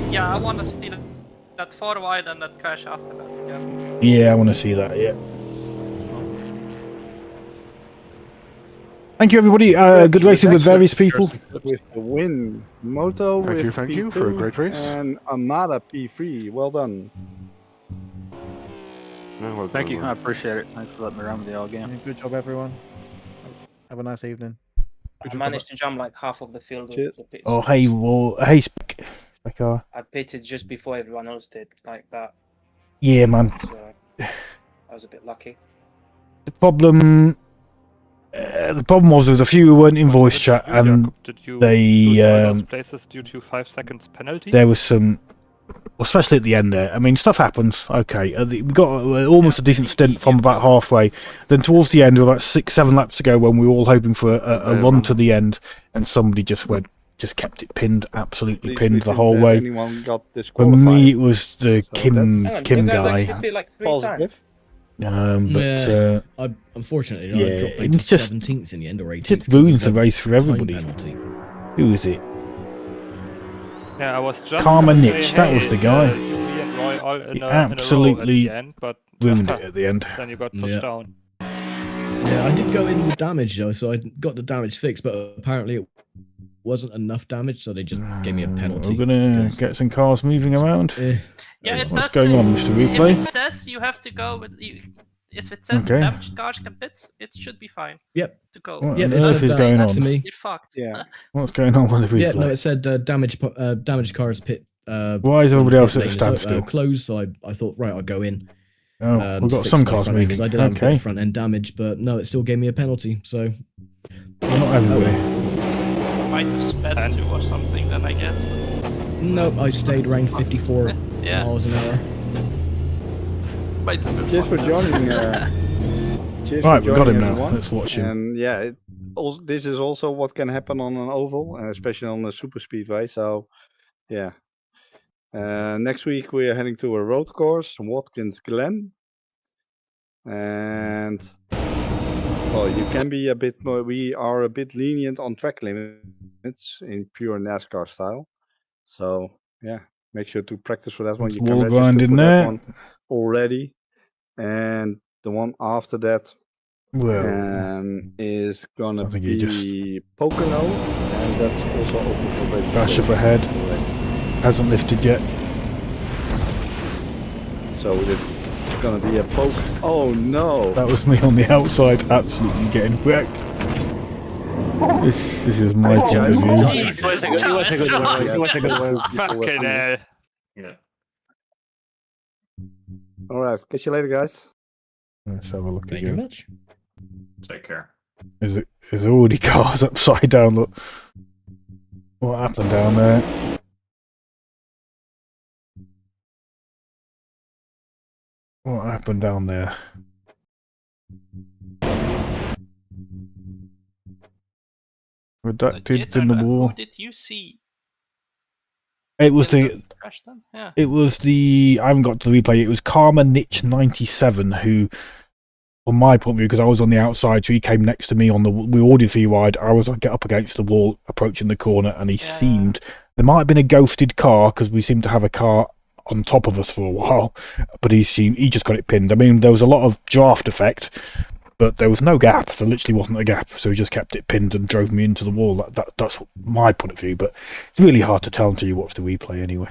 Yeah, I want to see that 4 wide and that crash after that. Yeah. Yeah, I want to see that, yeah. Thank you, everybody. Good racing with various people. With the win, Moto with Thank you P2 for a great race. and Armada P3. Well done. Yeah, well Thank done, you, man. I appreciate it. Thanks for letting me run with y'all again. Yeah, good job, everyone. Have a nice evening. I managed to jump like half of the field of Cheers. the pits. Oh, hey, well, hey, Spec. I pitted just before everyone else did, like that. Yeah, man. So I was a bit lucky. The problem was there's a few who weren't in voice chat, and Did you they lose all those places due to 5 seconds penalty? there was some, especially at the end there. I mean, stuff happens. Okay, we got almost a decent stint from about halfway. Then towards the end, about 6-7 laps to go, when we were all hoping for a run to the end, and somebody just kept it pinned, absolutely Least pinned we the didn't whole have way. anyone got For disqualified. me, it was the So Kim that's- You guys guy. actually fit like 3 Positive. times. Yeah, unfortunately, I yeah, dropped it to just- 17th in the end, or 18th. It just because of ruins the that race for time everybody. penalty. Who is it? Yeah, I was just Karma gonna Nitch, say, that hey, was the guy. You, me and Roy all in He a row at absolutely the end, but ruined it at the end. then you got pushed Yeah. down. Yeah, I did go in with damage though, so I got the damage fixed, but apparently it wasn't enough damage, so they just gave me a penalty. We're gonna because- get some cars moving around. Yeah, it What's does going say- on, Mr. Replay? If it says you have to go with if it says Okay. damaged cars can pit, it should be fine. Yep. To go. What Yeah, on it earth said is that going to on? me. You're fucked. Yeah. What's going on with the replay? Yeah, no, it said damaged cars pit. Why is everybody else at a standstill? Closed, so I thought, right, I'll go in. Oh, we've to got fix some my cars front end, moving. 'cause I did have a bit Okay. of front end damage, but no, it still gave me a penalty. So Not everywhere. Might have sped to or something then, I guess. no, I stayed around 54 Yeah. miles an hour. Might have been Cheers for fun. joining. Cheers Right, for we got joining him now. everyone. Let's watch him. And yeah, this is also what can happen on an oval, especially on the super speedway. So yeah. Next week we are heading to a road course, Watkins Glen, and well, you can be a bit more. We are a bit lenient on track limits in pure NASCAR style. So yeah, make sure to practice for that one. It's You can wall register grinding for there. that one already, and the one after that Well, is gonna I think he be Pocono, and that's also open for registration. Crash up ahead. Hasn't lifted yet. So it's gonna be a poke. Oh no! That was me on the outside, absolutely getting wrecked. This is my point of view. He was a good one. Fucking hell. Yeah. All right, catch you later, guys. Let's have a look Thank you very again. much. Take care. There's already cars upside down. Look, what happened down there? What happened down there? Redacted in the wall. Who did you see? It was in the crash then? Yeah. It was the I haven't got to the replay. It was Karma Niche 97 who, from my point of view, because I was on the outside, so he came next to me on the. We ordered 3 wide. I was get up against the wall, approaching the corner, and he seemed. There might have been a ghosted car because we seemed to have a car on top of us for a while, but he just got it pinned. I mean, there was a lot of draft effect, but there was no gap. There literally wasn't a gap, so he just kept it pinned and drove me into the wall. That's my point of view, but it's really hard to tell until you watch the replay anyway.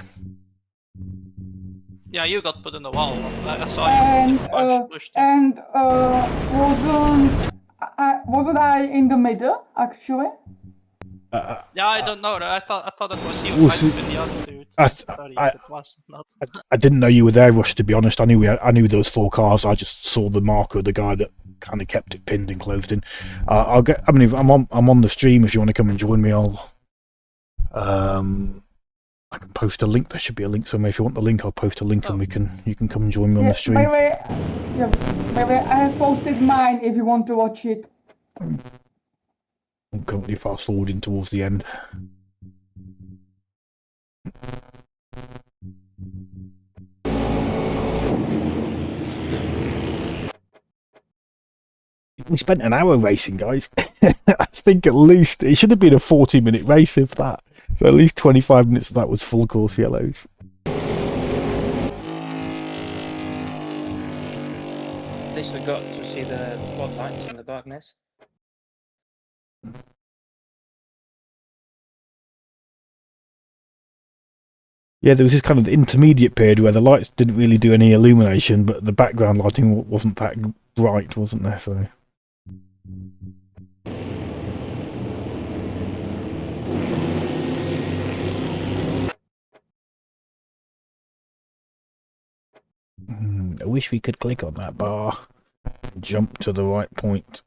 Yeah, you got put in the wall. I saw you pushed. Wasn't I in the middle actually? Yeah, I don't know. I thought that was you fighting with the other dude. Sorry if it was not. I didn't know you were there, Rush. To be honest, I knew there was 4 cars. I just saw the marker of the guy that kind of kept it pinned and closed in. I'll get. I mean, I'm on the stream. If you want to come and join me, I can post a link. There should be a link somewhere. If you want the link, I'll post a link and you can come and join me on the stream. By the way, I have posted mine if you want to watch it. I'm currently fast forwarding towards the end. We spent an hour racing, guys. I think at least it should have been a 40-minute race, if that. So at least 25 minutes of that was full course yellows. At least we got to see the spotlights in the darkness. Yeah, there was this kind of intermediate period where the lights didn't really do any illumination, but the background lighting wasn't that bright, wasn't there? So. I wish we could click on that bar and jump to the right point.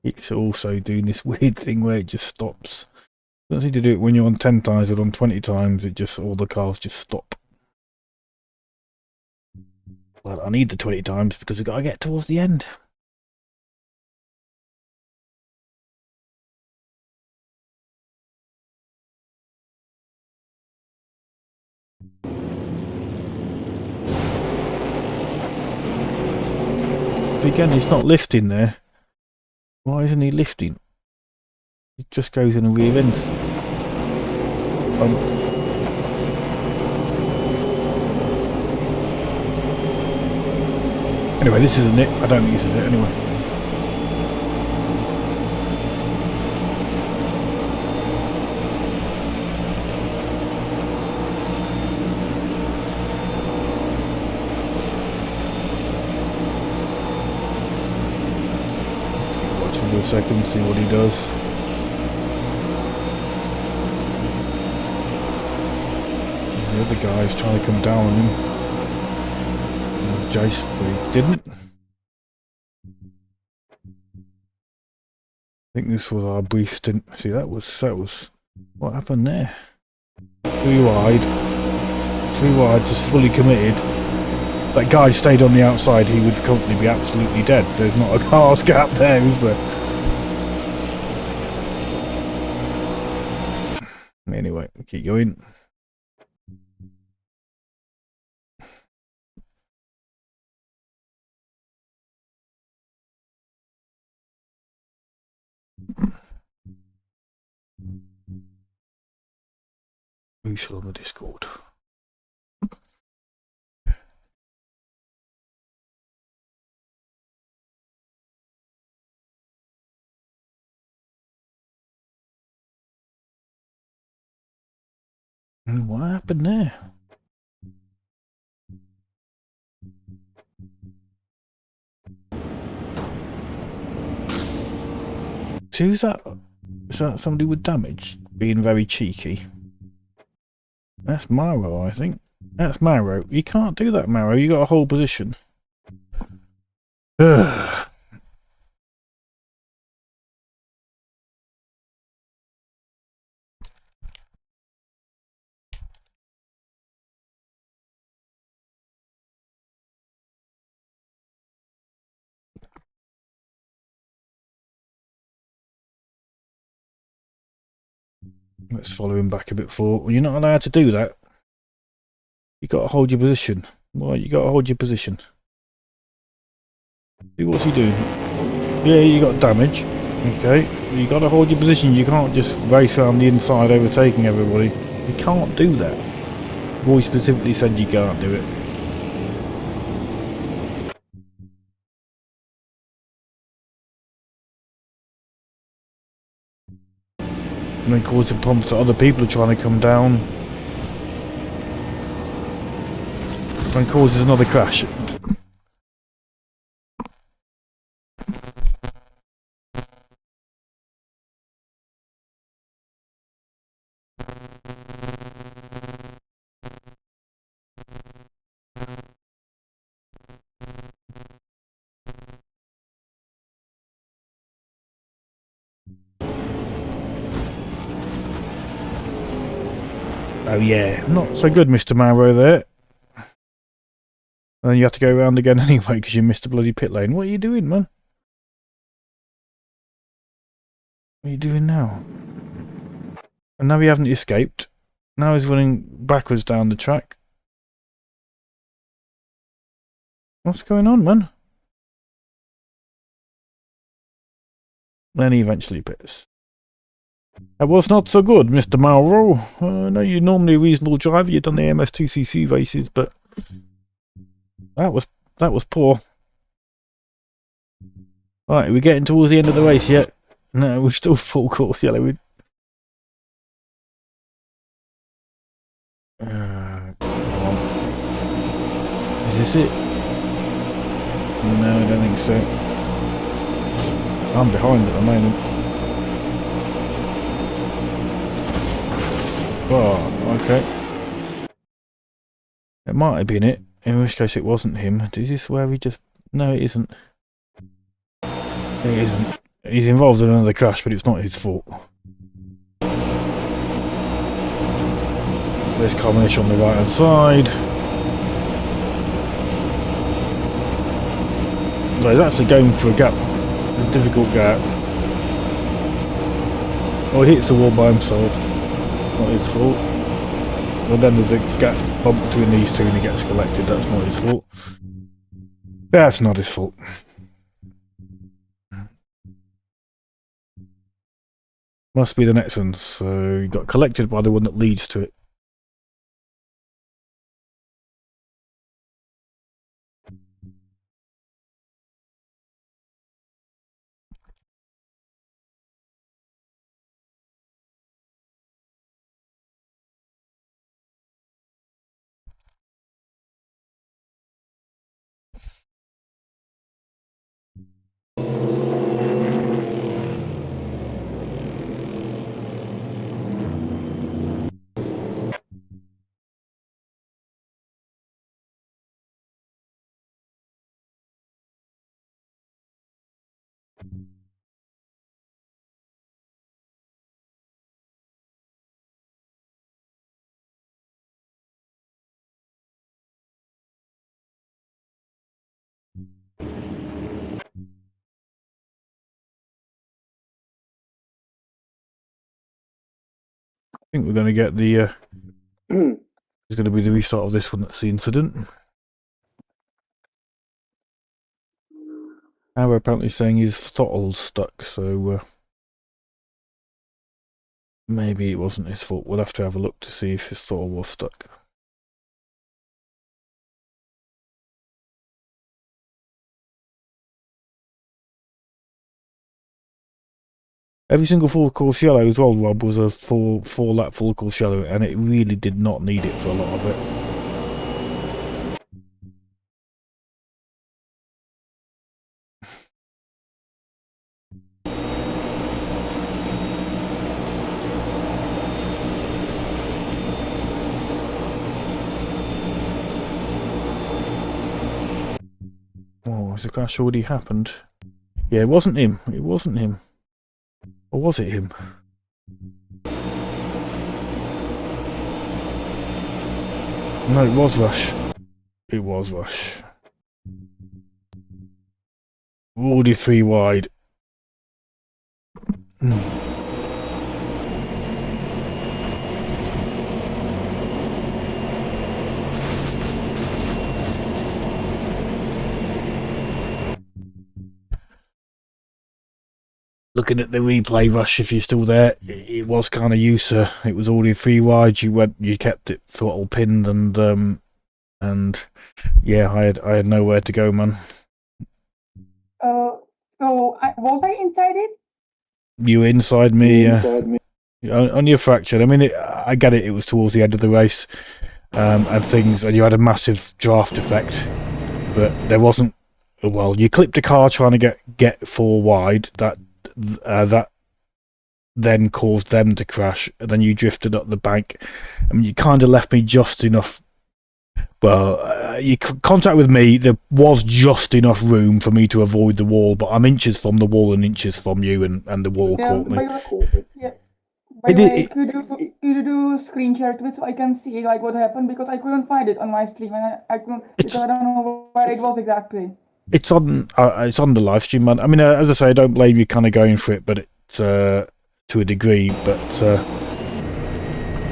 It's also doing this weird thing where it just stops. It doesn't seem to do it when you're on 10 times, but on 20 times, all the cars just stop. Well, I need the 20 times because we've got to get towards the end. Again, he's not lifting there. Why isn't he lifting? He just goes in a rear end. Anyway, this isn't it. I don't think this is it anyway. For a second, see what he does. The other guy's trying to come down on him. There's Jace, but he didn't. I think this was our brief stint. See, that was what happened there. 3 wide, just fully committed. That guy stayed on the outside, he would currently be absolutely dead. There's not a car's gap there, is there? Anyway, keep going. Who's still on the Discord? What happened there? Who's that? Is that somebody with damage? Being very cheeky. That's Maro, I think. That's Maro. You can't do that, Maro. You got a whole position. Ugh. Let's follow him back a bit forward. Well, you're not allowed to do that. You got to hold your position. Why? You got to hold your position. See what's he doing? Yeah, you got damage. Okay, you got to hold your position. You can't just race around the inside overtaking everybody. You can't do that. Roy specifically said you can't do it. And then causing problems to other people who are trying to come down. And causes another crash. Oh yeah, not so good, Mr. Mauro there. And then you have to go around again anyway because you missed the bloody pit lane. What are you doing, man? What are you doing now? And now he hasn't escaped. Now he's running backwards down the track. What's going on, man? Then he eventually pits. That was not so good, Mr. Mauro. I know you're normally a reasonable driver. You've done the MS2CC races, but that was poor. Right, we're getting towards the end of the race yet. No, we're still full course yellow. Come on. Is this it? No, I don't think so. I'm behind at the moment. Oh, okay. It might have been it, in which case it wasn't him. Is this where we just... No, it isn't. It isn't. He's involved in another crash, but it's not his fault. There's Carmish on the right hand side. So he's actually going for a gap, a difficult gap. Oh, he hits the wall by himself. Not his fault. Well, then there's a gap bump between these two and he gets collected. That's not his fault. That's not his fault. Must be the next one. So he got collected by the one that leads to it. I think we're going to get the it's going to be the restart of this one. That's the incident. Arrow apparently saying his throttle's stuck, so maybe it wasn't his fault. We'll have to have a look to see if his throttle was stuck. Every single full course yellow as well, Rob, was a four lap full course yellow, and it really did not need it for a lot of it. Oh, has the crash already happened? Yeah, it wasn't him. It wasn't him. Or was it him? No, it was Rush. It was Rush. Already 3 wide. looking at the replay, Rush, if you're still there, it was kind of user. It was already 3 wide. You kept it throttle pinned, and yeah, I had nowhere to go, man. So was I inside it? You were inside me, on your fractured. I mean, I get it. It was towards the end of the race, and things, and you had a massive draft effect, but there wasn't. Well, you clipped a car trying to get 4 wide. That then caused them to crash, and then you drifted up the bank. I mean, you kind of left me just enough. Well, you contact with me. There was just enough room for me to avoid the wall, but I'm inches from the wall and inches from you, and the wall caught me. By the way, could you do screen share to it so I can see like what happened, because I couldn't find it on my stream and I couldn't, because I don't know where it was exactly. It's on the live stream, man. I mean, as I say, I don't blame you kind of going for it, but it's to a degree. But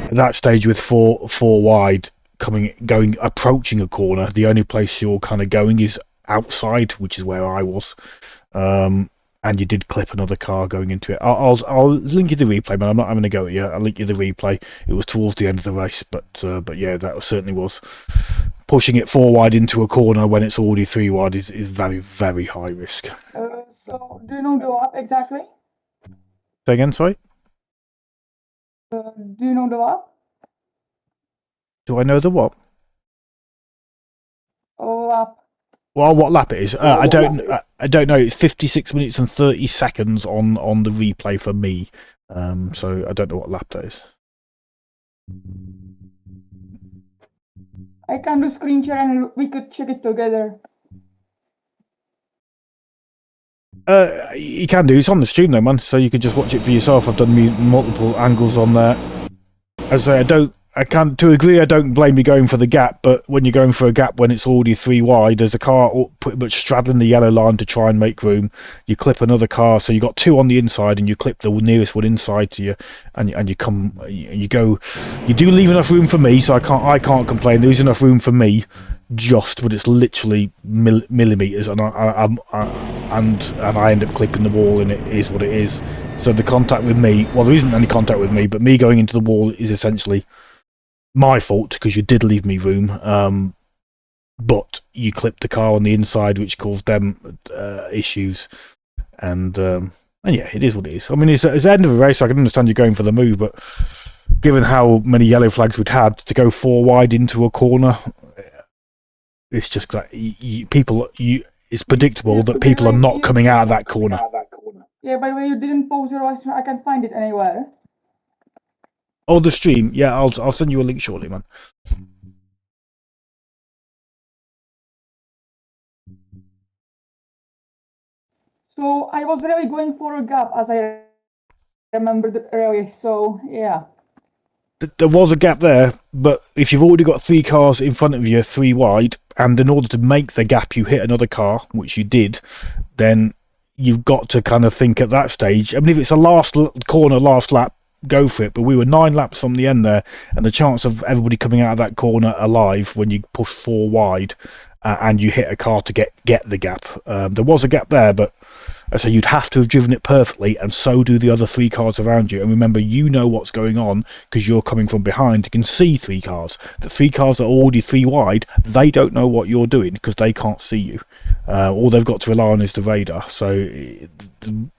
at that stage with four wide, approaching a corner, the only place you're kind of going is outside, which is where I was. And you did clip another car going into it. I'll link you the replay, man. I'm not having a go at you. I'll link you the replay. It was towards the end of the race, but yeah, that certainly was. Pushing it 4 wide into a corner when it's already 3 wide is very, very high risk. So do you know the lap exactly? Say again, sorry? Do you know the lap? Do I know the what? Lap. Well, what lap it is? I don't know. It's 56 minutes and 30 seconds on the replay for me. So I don't know what lap that is. I can do screen share and we could check it together. You can do. It's on the stream though, man. So you can just watch it for yourself. I've done multiple angles on there. As I say, I to agree, I don't blame you going for the gap, but when you're going for a gap when it's already 3 wide, there's a car pretty much straddling the yellow line to try and make room. You clip another car, so you got 2 on the inside, and you clip the nearest one inside to you, and you do leave enough room for me, so I can't complain. There is enough room for me, but it's literally millimeters, and I end up clipping the wall, and it is what it is. So the contact with me, well, there isn't any contact with me, but me going into the wall is essentially my fault because you did leave me room, but you clipped the car on the inside, which caused them issues, and yeah, it is what it is. I mean, it's the end of a race. I can understand you going for the move, but given how many yellow flags we'd had to go 4 wide into a corner, it's just like it's predictable that people are not coming out of that corner. Yeah, by the way, you didn't post your live stream. I can't find it anywhere. Oh, the stream. Yeah, I'll send you a link shortly, man. So I was really going for a gap, as I remember the race. So yeah. There was a gap there, but if you've already got 3 cars in front of you, 3 wide, and in order to make the gap, you hit another car, which you did, then you've got to kind of think at that stage. I mean, if it's a last corner, last lap, go for it. But we were 9 laps from the end there, and the chance of everybody coming out of that corner alive when you push 4 wide and you hit a car to get the gap. There was a gap there, but so you'd have to have driven it perfectly, and so do the other 3 cars around you. And remember, you know what's going on because you're coming from behind. You can see 3 cars. The 3 cars are already 3 wide. They don't know what you're doing because they can't see you. All they've got to rely on is the radar. So I'm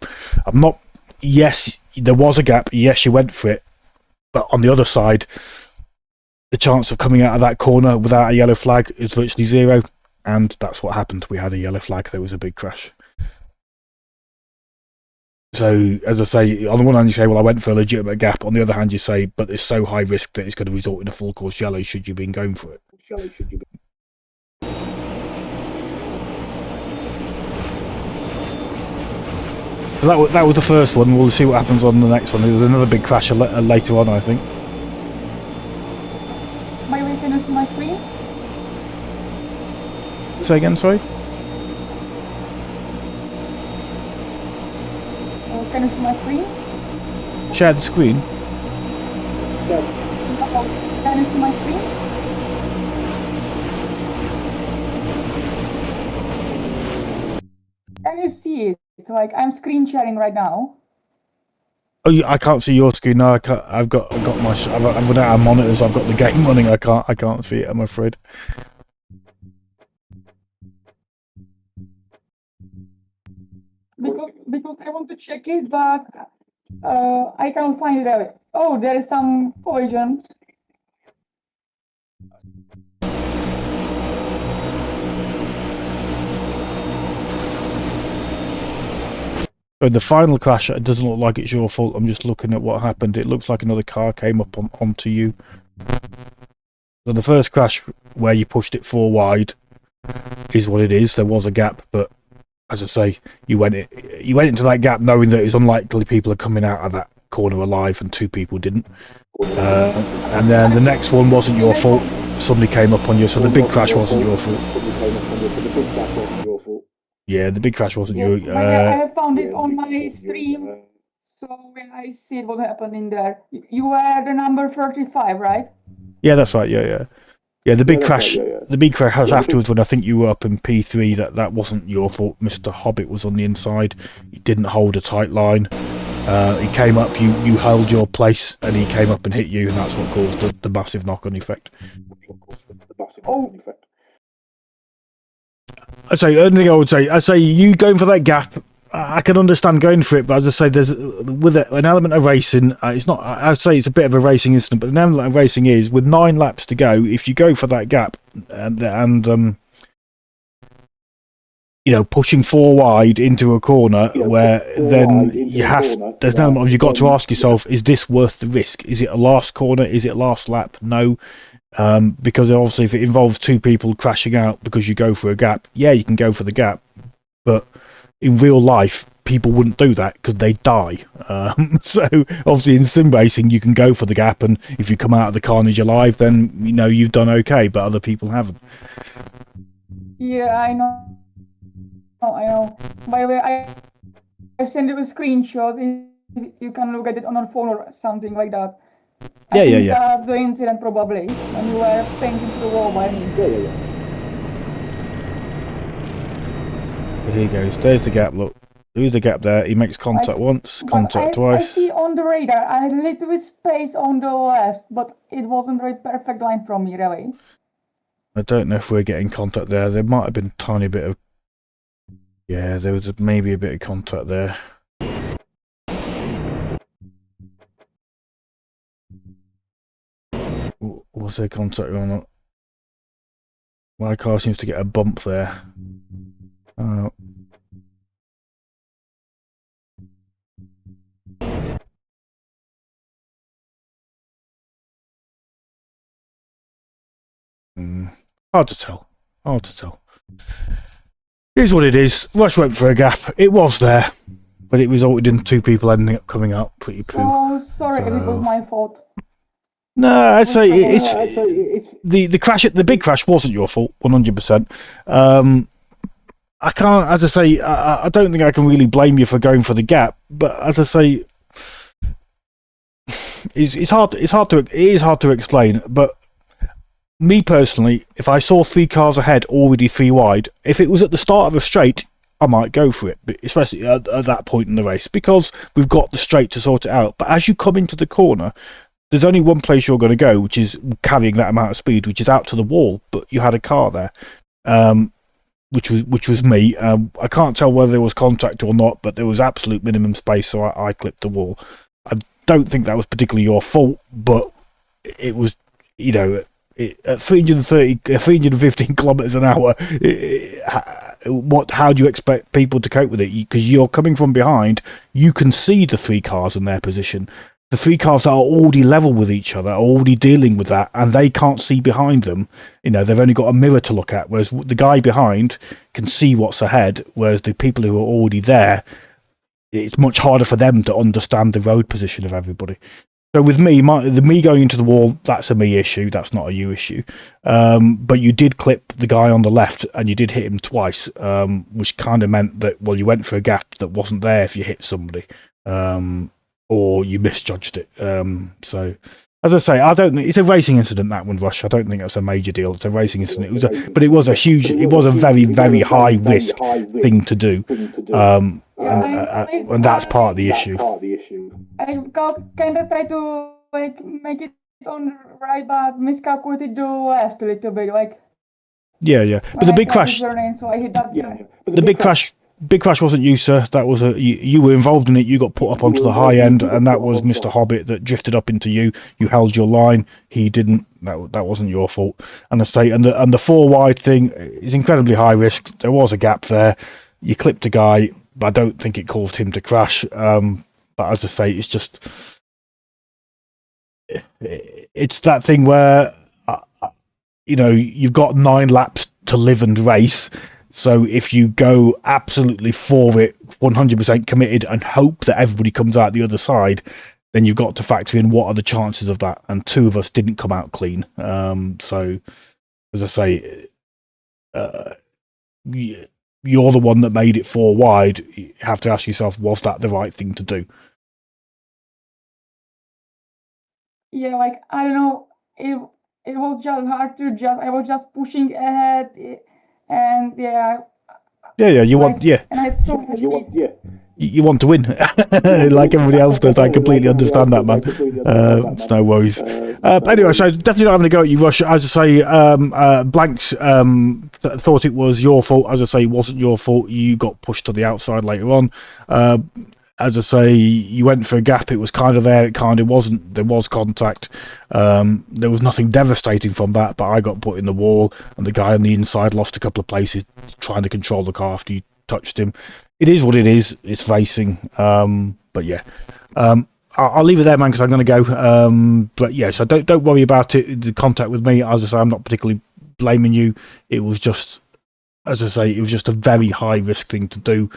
not. Yes, there was a gap. Yes, you went for it. But on the other side, the chance of coming out of that corner without a yellow flag is virtually 0. And that's what happened. We had a yellow flag. There was a big crash. So, as I say, on the one hand you say, well, I went for a legitimate gap. On the other hand you say, but it's so high risk that it's going to result in a full course yellow should you been going for it. So that was the first one. We'll see what happens on the next one. There's another big crash later on, I think. My way, can you see my screen? Say again, sorry? Can you see my screen? Share the screen? Can you see my screen? Can you see it? Like, I'm screen sharing right now. Oh, I can't see your screen now. I've got my. I've run out of monitors. I've got the game running. I can't see it. I'm afraid. Because I want to check it, but I can't find it. Oh, there is some collision. So the final crash, it doesn't look like it's your fault. I'm just looking at what happened. It looks like another car came up onto you. So the first crash where you pushed it 4 wide is what it is. There was a gap, but as I say, you went into that gap knowing that it's unlikely people are coming out of that corner alive, and 2 people didn't. And then the next one wasn't your fault. Somebody came up on you, so the big crash wasn't your fault. Yeah, the big crash wasn't you. I have found it on my stream, so when I see what happened in there. You were the number 35, right? Yeah, that's right. Yeah. The big crash. The big crash afterwards, when I think you were up in P3. That wasn't your fault. Mr. Hobbit was on the inside. He didn't hold a tight line. He came up. You held your place, and he came up and hit you, and that's what caused the massive knock-on effect. Oh. I say, the only thing I say, you going for that gap, I can understand going for it, but as I say, there's with an element of racing. It's not. I'd say it's a bit of a racing incident, but an element of racing is with 9 laps to go. If you go for that gap and you know, pushing 4 wide into a corner where then you have. There's an element of you've got to ask yourself: is this worth the risk? Is it a last corner? Is it last lap? No. Because obviously if it involves 2 people crashing out because you go for a gap, yeah, you can go for the gap, but in real life people wouldn't do that because they die. So obviously in sim racing you can go for the gap, and if you come out of the carnage alive, then you know you've done okay, but other people haven't. Yeah, I know. By the way, I sent you a screenshot. You can look at it on a phone or something like that. Yeah. That's the incident probably when you were painting to the wall by me. Yeah. Here he goes. There's the gap. Look, there's the gap there. He makes contact once, contact twice. I see on the radar. I had a little bit space on the left, but it wasn't a very perfect line from me, really. I don't know if we're getting contact there. There might have been a tiny bit of. Yeah, there was maybe a bit of contact there. Was there contact or not? My car seems to get a bump there. Oh. Hard to tell. Here's what it is. Rush went for a gap. It was there, but it resulted in 2 people ending up coming out pretty poo. Oh, sorry, it was my fault. No, I'd say it's the crash. The big crash wasn't your fault, 100%. I can't, as I say, I don't think I can really blame you for going for the gap. But as I say, it is hard to explain. But me personally, if I saw 3 cars ahead, already 3 wide, if it was at the start of a straight, I might go for it, but especially at that point in the race, because we've got the straight to sort it out. But as you come into the corner, there's only one place you're going to go, which is carrying that amount of speed, which is out to the wall. But you had a car there, which was me. I can't tell whether there was contact or not, but there was absolute minimum space, so I clipped the wall. I don't think that was particularly your fault, but it was, you know, at 315 kilometers an hour. How do you expect people to cope with it? Because you're coming from behind, you can see the 3 cars in their position. The 3 cars are already level with each other, are already dealing with that, and they can't see behind them. You know, they've only got a mirror to look at, whereas the guy behind can see what's ahead, whereas the people who are already there, it's much harder for them to understand the road position of everybody. So with me, me going into the wall, that's a me issue, that's not a you issue. But you did clip the guy on the left, and you did hit him twice, which kind of meant that, well, you went for a gap that wasn't there if you hit somebody. Or you misjudged it. So As I say, I don't think it's a racing incident, that one, Rush. I don't think that's a major deal. It's a racing incident. But it was a very, very high risk thing to do. And that's part of the issue. I kind of try to like make it on the right, but miscalculated the left a little bit. Like yeah. But the big crash. So I hit that. The big crash wasn't you, sir. That was you were involved in it. You got put up onto the high end, and that was Mr. Hobbit that drifted up into you. You held your line. He didn't. That wasn't your fault. And I say, and the 4 wide thing is incredibly high risk. There was a gap there. You clipped a guy, but I don't think it caused him to crash. But as I say, it's just it's that thing where you've got 9 laps to live and race. So if you go absolutely for it, 100% committed, and hope that everybody comes out the other side, then you've got to factor in what are the chances of that. And 2 of us didn't come out clean. So, as I say, you're the one that made it 4 wide. You have to ask yourself, was that the right thing to do? Yeah, like I don't know. It was just hard to judge. I was just pushing ahead. And yeah, you want, and I had so much you want to win, like everybody else does. I completely understand that, man. It's no worries. Anyway, so definitely not having to go at you, Rush. As I say, Blanks thought it was your fault. As I say, it wasn't your fault. You got pushed to the outside later on. As I say, you went for a gap. It was kind of there. It kind of wasn't. There was contact. There was nothing devastating from that, but I got put in the wall, and the guy on the inside lost a couple of places trying to control the car after you touched him. It is what it is. It's racing. But yeah, I'll leave it there, man, because I'm going to go. But yeah, so don't worry about it. The contact with me, as I say, I'm not particularly blaming you. It was just, as I say, it was just a very high risk thing to do.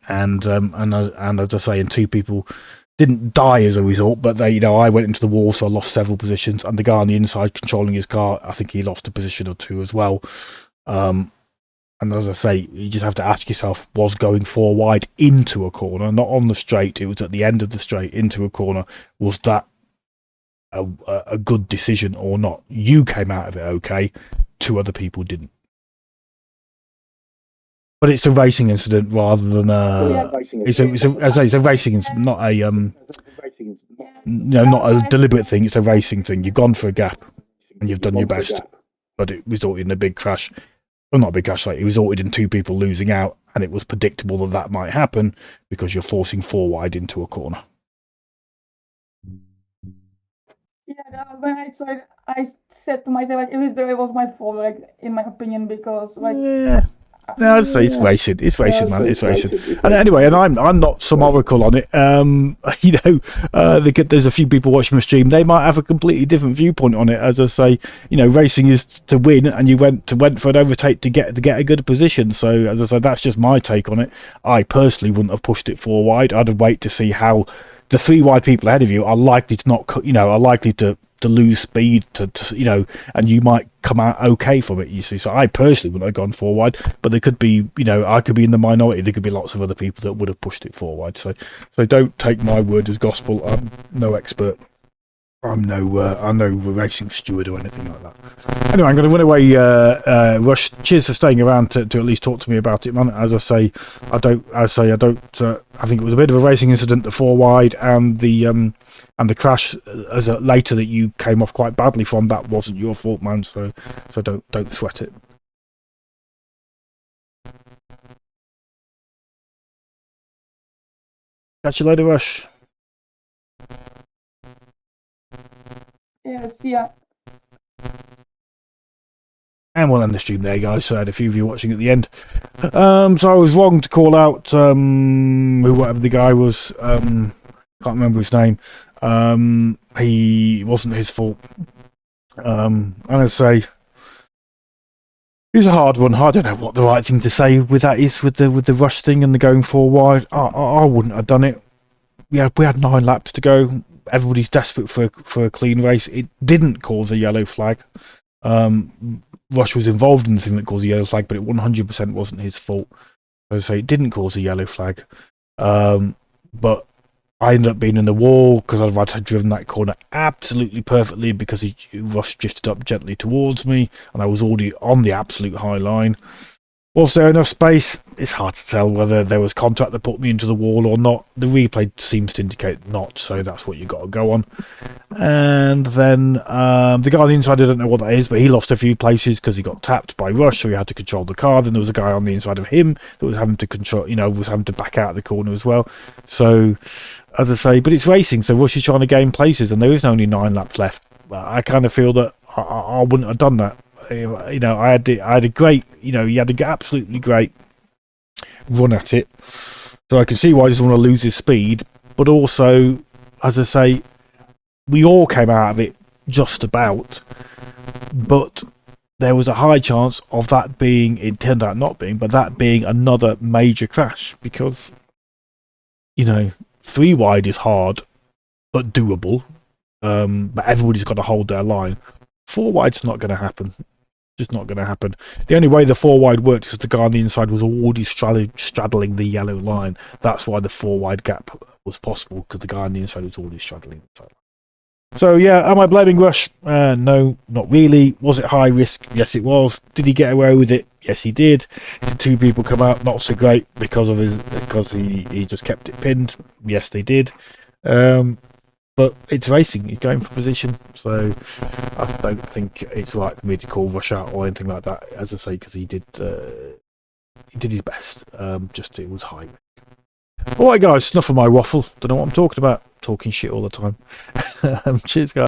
And as I say, and 2 people didn't die as a result, but they, I went into the wall, so I lost several positions. And the guy on the inside controlling his car, I think he lost a position or 2 as well. And as I say, you just have to ask yourself, was going 4 wide into a corner, not on the straight, it was at the end of the straight into a corner, was that a good decision or not? You came out of it okay, 2 other people didn't. But it's a racing incident rather than it's a racing incident, not a not a deliberate thing. It's a racing thing. You've gone for a gap and you've done your best, but it resulted in a big crash. Well, not a big crash. Like, it resulted in 2 people losing out, and it was predictable that might happen because you're forcing 4 wide into a corner. Yeah, when I saw it, I said to myself, like, it was my fault, like, in my opinion, because like. Yeah. No, I'd say it's racing. It's racing, man. It's racing. And anyway, and I'm not some oracle on it. There's a few people watching the stream. They might have a completely different viewpoint on it. As I say, racing is to win, and you went for an overtake to get a good position. So as I said, that's just my take on it. I personally wouldn't have pushed it 4 wide. I'd have waited to see how the 3 wide people ahead of you are likely to not, are likely to lose speed and you might come out okay from it, you see. So I personally wouldn't have gone 4 wide, but there could be, I could be in the minority. There could be lots of other people that would have pushed it 4 wide. So don't take my word as gospel. I'm no expert. I'm no racing steward or anything like that. Anyway, I'm going to run away. Rush, cheers for staying around to at least talk to me about it, man. As I say, I think it was a bit of a racing incident, the 4 wide and the crash later that you came off quite badly from. That wasn't your fault, man. So don't sweat it. Catch you later, Rush. Yeah, see ya. And we'll end the stream there, guys. So I had a few of you watching at the end. So I was wrong to call out whoever the guy was. Can't remember his name. He wasn't his fault. And I say, it's a hard one. I don't know what the right thing to say with that is, with the rush thing and the going 4 wide. I wouldn't have done it. Yeah, we had 9 laps to go. Everybody's desperate for a clean race. It didn't cause a yellow flag. Rush was involved in the thing that caused a yellow flag, but it 100% wasn't his fault. As I say, it didn't cause a yellow flag. But I ended up being in the wall because I'd had driven that corner absolutely perfectly because he rushed drifted up gently towards me, and I was already on the absolute high line. Was there enough space? It's hard to tell whether there was contact that put me into the wall or not. The replay seems to indicate not, so that's what you got to go on. And then the guy on the inside, I don't know what that is, but he lost a few places because he got tapped by Rush, so he had to control the car. Then there was a guy on the inside of him that was having to control, was having to back out of the corner as well. So, as I say, but it's racing, so Rush is trying to gain places, and there is only 9 laps left. I kind of feel that I wouldn't have done that. I had a great, he had an absolutely great run at it, so I can see why he doesn't want to lose his speed. But also, as I say, we all came out of it just about, but there was a high chance of that being, it turned out not being, but that being another major crash, because 3 wide is hard but doable, but everybody's got to hold their line. 4 wide's not going to happen. Just not going to happen. The only way the 4 wide worked is the guy on the inside was already straddling the yellow line. That's why the 4 wide gap was possible, because the guy on the inside was already straddling the side. So yeah, am I blaming Rush? No, not really. Was it high risk? Yes, it was. Did he get away with it? Yes, he did. Did 2 people come out? Not so great because he just kept it pinned? Yes, they did. But it's racing. He's going for position, so I don't think it's right for me to call Rush out or anything like that. As I say, because he did his best. Just it was high. All right, guys. Enough of my waffle. Don't know what I'm talking about. Talking shit all the time. Cheers, guys.